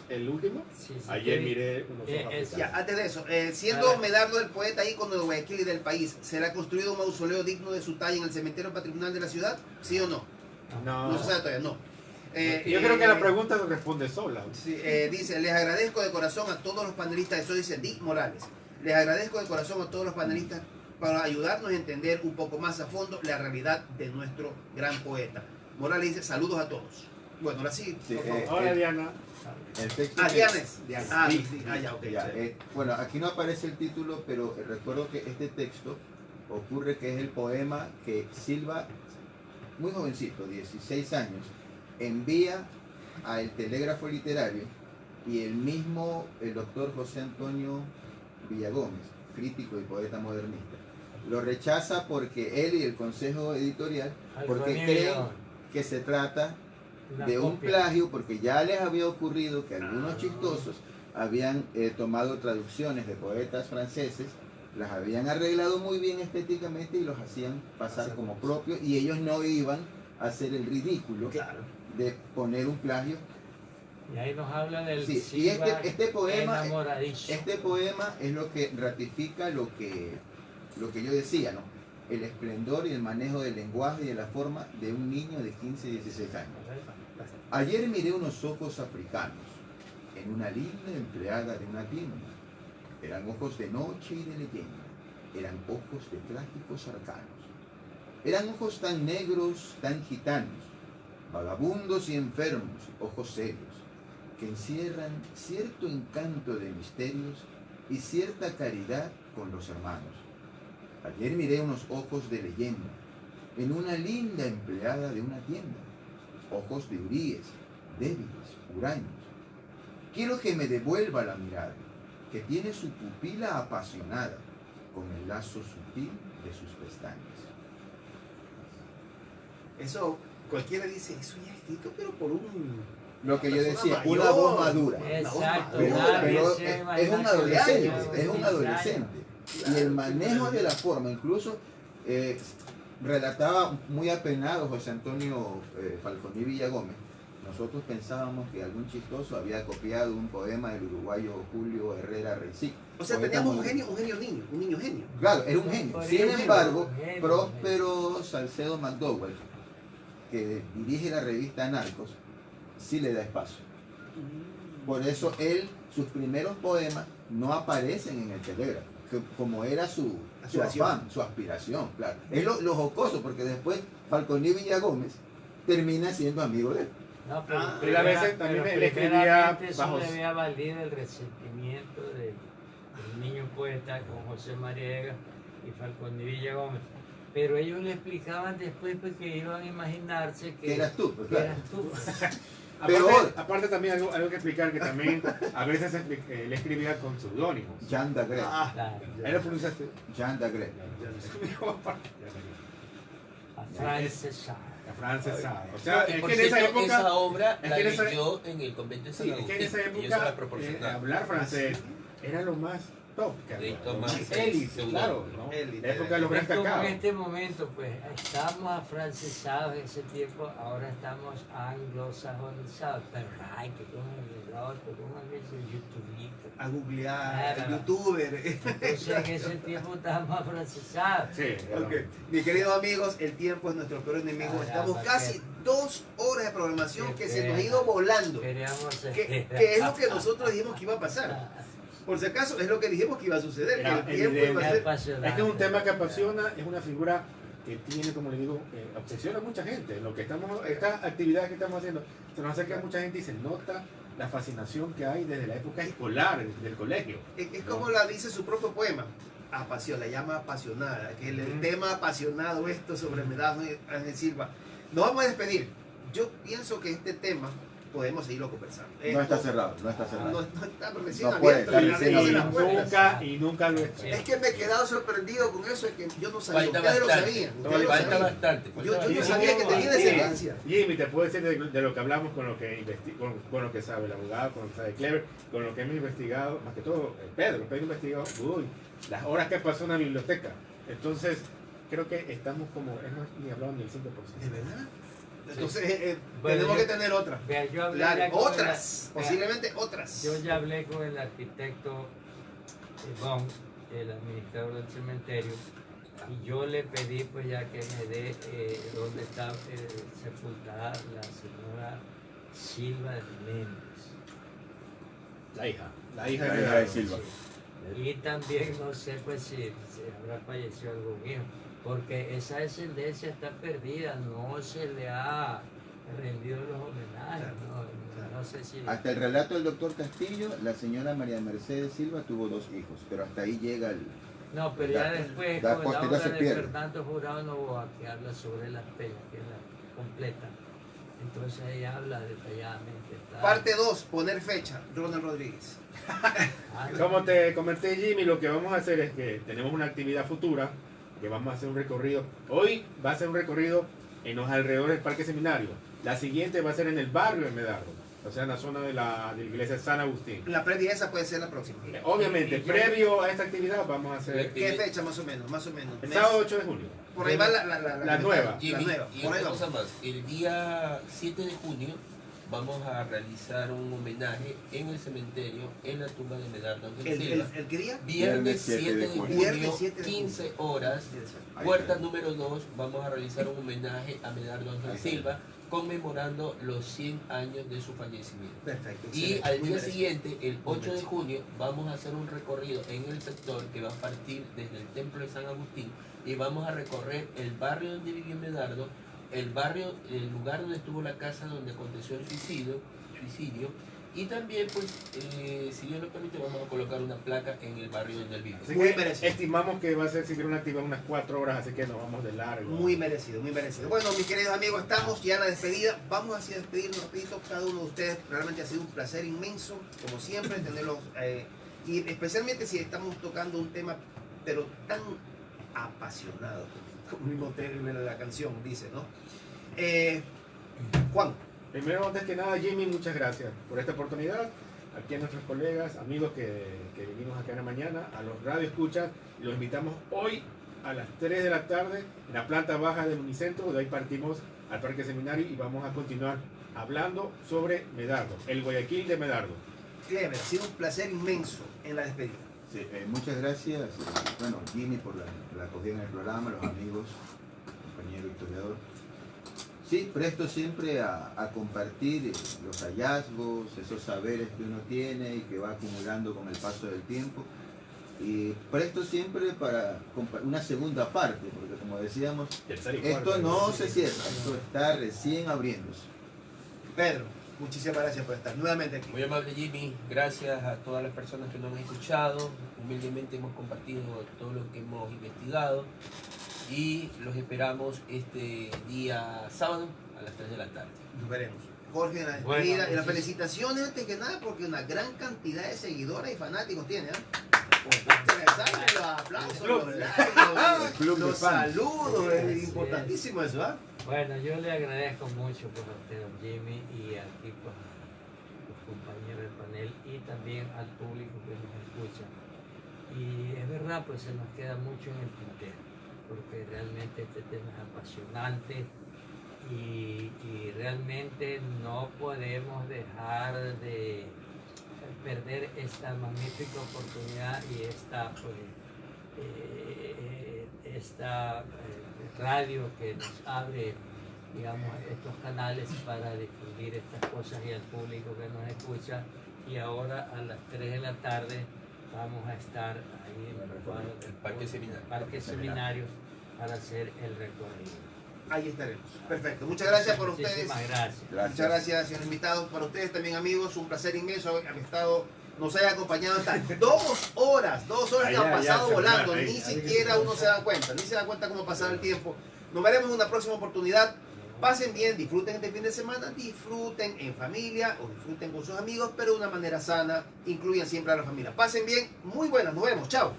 ¿El último? Sí, sí, Ayer que- miré unos ojos es- africanos. Ya, antes de eso, A siendo ver. Medardo el poeta ícono de Guayaquil y del país, ¿será construido un mausoleo digno de su talla en el cementerio patrimonial de la ciudad? ¿Sí o no? No, No se sabe todavía, no. yo creo que la pregunta se responde sola. Sí, dice, les agradezco de corazón a todos los panelistas, eso dice Dick Morales, les agradezco de corazón a todos los panelistas para ayudarnos a entender un poco más a fondo la realidad de nuestro gran poeta. Morales dice, saludos a todos. Bueno, ahora sí, Sí, por favor. Ahora, Diana. El texto Ah, que- Dianes. Ah, Sí, sí, ya, ok. Ya, chévere. bueno, aquí no aparece el título, pero recuerdo que este texto ocurre que es el poema que Silva, muy jovencito, 16 años, envía al Telégrafo Literario y el mismo, el doctor José Antonio Villagómez, crítico y poeta modernista, lo rechaza porque él y el consejo editorial, porque creen que se trata de un plagio, porque ya les había ocurrido que algunos chistosos habían tomado traducciones de poetas franceses, las habían arreglado muy bien estéticamente y los hacían pasar como propios, y ellos no iban a hacer el ridículo Claro. de poner un plagio. Y ahí nos habla del Sí, y Silva este poema, enamoradizo. este poema es lo que ratifica lo que yo decía, ¿no? El esplendor y el manejo del lenguaje y de la forma de un niño de 15 y 16 años. Ayer miré unos ojos africanos en una linda empleada de una tienda. Eran ojos de noche y de leyenda. Eran ojos de trágicos arcanos. Eran ojos tan negros, tan gitanos, vagabundos y enfermos, ojos serios, que encierran cierto encanto de misterios y cierta caridad con los hermanos. Ayer miré unos ojos de leyenda en una linda empleada de una tienda. Ojos de uríes, débiles, huraños. Quiero que me devuelva la mirada, que tiene su pupila apasionada, con el lazo sutil de sus pestañas. Eso, cualquiera dice, eso ya es escrito, pero por un... Lo que yo persona decía, mayor. una voz madura. Exacto, Pero, nadie pero se es imagina un que adolescente, tenga es un 16 adolescente. años. Y el manejo de la forma, incluso relataba muy apenado José Antonio Falconi Villagómez. Nosotros pensábamos que algún chistoso había copiado un poema del uruguayo Julio Herrera Reisig. O sea, poeta teníamos muy- un niño genio. Claro, era un genio. Por Sin eso, embargo, un genio, Próspero Salcedo McDowell, que dirige la revista Narcos, sí le da espacio. Por eso sus primeros poemas no aparecen en el Telégrafo, como era su Aspiración. afán, su aspiración, claro. Es lo jocoso, porque después Falconi Villagómez termina siendo amigo de él. No, Él a veces también pero él escribía primeramente eso bajo- le había valido el resentimiento del niño poeta con José Mariega y Falcón de Villagómez. Pero ellos le explicaban después pues, que iban a imaginarse Que eras tú, pues, claro. eras tú. Peor. Aparte también algo que explicar, que también a veces él escribía con seudónimos. Jean Dagret. Claro, Ahí lo pronunciaste. Jean Dagret. a francesar. La francesa. O sea, Y es por que en esa cierto, época... esa obra es la que en esa- leyó en el convento de San Sí, es que Agustín en esa y eso época la proporcionaba. hablar francés era lo más top que había, Edito lo más más élite, seudónimo. claro, ¿no? Élite. La época de los Es gran como cacao. en este momento, pues estamos afrancesados en ese tiempo, ahora estamos anglosajonizados. Pero ay, que con el otro, con el youtubito. A googlear, Claro. youtuber. Entonces en ese tiempo estábamos afrancesados. Sí, Ok. Mis queridos amigos, el tiempo es nuestro peor enemigo. Caramba, Estamos casi 2 horas de programación Qué que se nos ha pena. ido volando. Queríamos Que es lo que nosotros dijimos que iba a pasar. Por si acaso, es lo que dijimos que iba a suceder. Era Que el tiempo iba a ser... Es que es un tema que apasiona, es una figura que tiene, como le digo, obsesiona a mucha gente. Lo que estamos, estas actividades que estamos haciendo, se nos acerca a mucha gente y se nota la fascinación que hay desde la época escolar, del colegio. Es como la dice su propio poema. Apasión, la llama apasionada. Que el tema apasionado, esto sobre Medardo Ángel Silva. Nos vamos a despedir. Yo pienso que este tema podemos seguirlo conversando. No está cerrado, no está cerrado. No está recién No puede abierto. estar. la cadena de las puertas. Nunca lo está. Es que me he quedado sorprendido con eso, es que yo no sabía. Falta Ustedes lo bastante. sabían. Ustedes lo Falta sabían. bastante. Yo no sabía que tenía descendencia. Jimmy, te puedo decir de lo que hablamos con lo que con lo que sabe el abogado, con lo que sabe Clever, con lo que hemos investigado, más que todo Pedro investigado, las horas que pasó en la biblioteca. Entonces, creo que estamos como, es más, ni hablado ni el 5%. ¿De verdad? Entonces, Bueno, tenemos yo- que tener otra. Vea, yo hablé Claro, ya con otras, vea, posiblemente otras. Yo ya hablé con el arquitecto Bon, el administrador del cementerio, y yo le pedí pues ya que me dé dónde está sepultada la señora Silva de Méndez. La hija La hija de Medardo. Silva. Y también no sé pues si habrá fallecido algún hijo, porque esa descendencia está perdida, no se le ha rendido los homenajes, no sé si... Hasta el relato del doctor Castillo, la señora María Mercedes Silva tuvo 2 hijos, pero hasta ahí llega el... No, pero ya después, la con la posteridad obra se de pierde. Fernando Jurado Novoa, que habla sobre las peñas, que es la completa, entonces ella habla detalladamente. Está... Parte 2, poner fecha, Ronald Rodríguez. Ah, Como te comenté, Jimmy, lo que vamos a hacer es que tenemos una actividad futura, que vamos a hacer un recorrido. Hoy va a ser un recorrido en los alrededores del Parque Seminario. La siguiente va a ser en el barrio de Medardo, o sea, en la zona de la iglesia de San Agustín. La previa esa puede ser la próxima. Obviamente, previo a esta actividad vamos a hacer ¿Qué fecha más o menos? Más o menos. el Mes. sábado 8 de junio. Por ahí va la nueva. La Jimmy, nueva. y Por ahí una vamos. cosa más, el día 7 de junio vamos a realizar un homenaje en el cementerio, en la tumba de Medardo Ángel Silva. ¿El qué día? Viernes 7 de junio, Viernes 7 de junio. 15 horas, Ahí puerta está. número 2, vamos a realizar un homenaje a Medardo Ángel Ahí está. Silva, conmemorando los 100 años de su fallecimiento. Perfecto. Y excelente, al muy día merecido. siguiente, el 8 de junio, vamos a hacer un recorrido en el sector que va a partir desde el Templo de San Agustín y vamos a recorrer el barrio donde vivió Medardo, el barrio, el lugar donde estuvo la casa donde aconteció el suicidio y también, pues, si Dios lo permite, vamos a colocar una placa en el barrio donde él vive. Así Muy que merecido. estimamos que va a ser siquiera una actividad unas 4 horas, así que nos vamos de largo. Muy merecido, muy merecido. Bueno, mis queridos amigos, estamos ya en la despedida. Vamos así a despedirnos rapidito. Cada uno de ustedes realmente ha sido un placer inmenso, como siempre, tenerlos. Y especialmente si estamos tocando un tema, pero tan apasionado, como el mismo término de la canción dice, ¿no? Juan. Primero, antes que nada, Jimmy, muchas gracias por esta oportunidad. Aquí a nuestros colegas, amigos que vinimos acá en la mañana, a los radio escuchas, y los invitamos hoy a las 3 de la tarde en la planta baja del Unicentro. De ahí partimos al Parque Seminario y vamos a continuar hablando sobre Medardo, el Guayaquil de Medardo. Clever, ha sido un placer inmenso en la despedida. Sí, muchas gracias, bueno, Jimmy por la acogida en el programa, los amigos, compañero historiador. Sí, presto siempre a compartir los hallazgos, esos saberes que uno tiene y que va acumulando con el paso del tiempo. Y presto siempre para una segunda parte, porque como decíamos, esto no se cierra, esto está recién abriéndose. Pedro, muchísimas gracias por estar nuevamente aquí. Muy amable, Jimmy, gracias a todas las personas que nos han escuchado. Humildemente hemos compartido todo lo que hemos investigado y los esperamos este día sábado a las 3 de la tarde. Nos veremos. Jorge, en la Bueno, despedida y las sí. felicitaciones antes que nada porque una gran cantidad de seguidores y fanáticos tiene. Los aplausos, los likes, club de los fans. saludos, es Así importantísimo eso, ¿ah? Bueno, yo le agradezco mucho por usted, don Jimmy, y aquí pues, a los compañeros del panel y también al público que nos escucha. Y es verdad, pues se nos queda mucho en el tintero, porque realmente este tema es apasionante y realmente no podemos dejar de perder esta magnífica oportunidad y esta radio que nos abre, digamos, estos canales para difundir estas cosas y al público que nos escucha. Y ahora a las 3 de la tarde vamos a estar ahí en El Parque Seminario. Parque Seminario para hacer el recorrido. Ahí estaremos. Perfecto. Muchas gracias por ustedes. Muchísimas gracias. Muchas gracias, señores invitados. Para ustedes también, amigos, un placer inmenso. Han estado, nos haya acompañado hasta 2 horas. 2 horas que han pasado volando. Ni siquiera uno se da cuenta. Ni se da cuenta cómo pasar el tiempo. Nos veremos en una próxima oportunidad. Pasen bien, disfruten este fin de semana, disfruten en familia o disfruten con sus amigos, pero de una manera sana, incluyan siempre a la familia. Pasen bien, muy buenas, nos vemos, chao.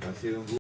Ha sido un gusto.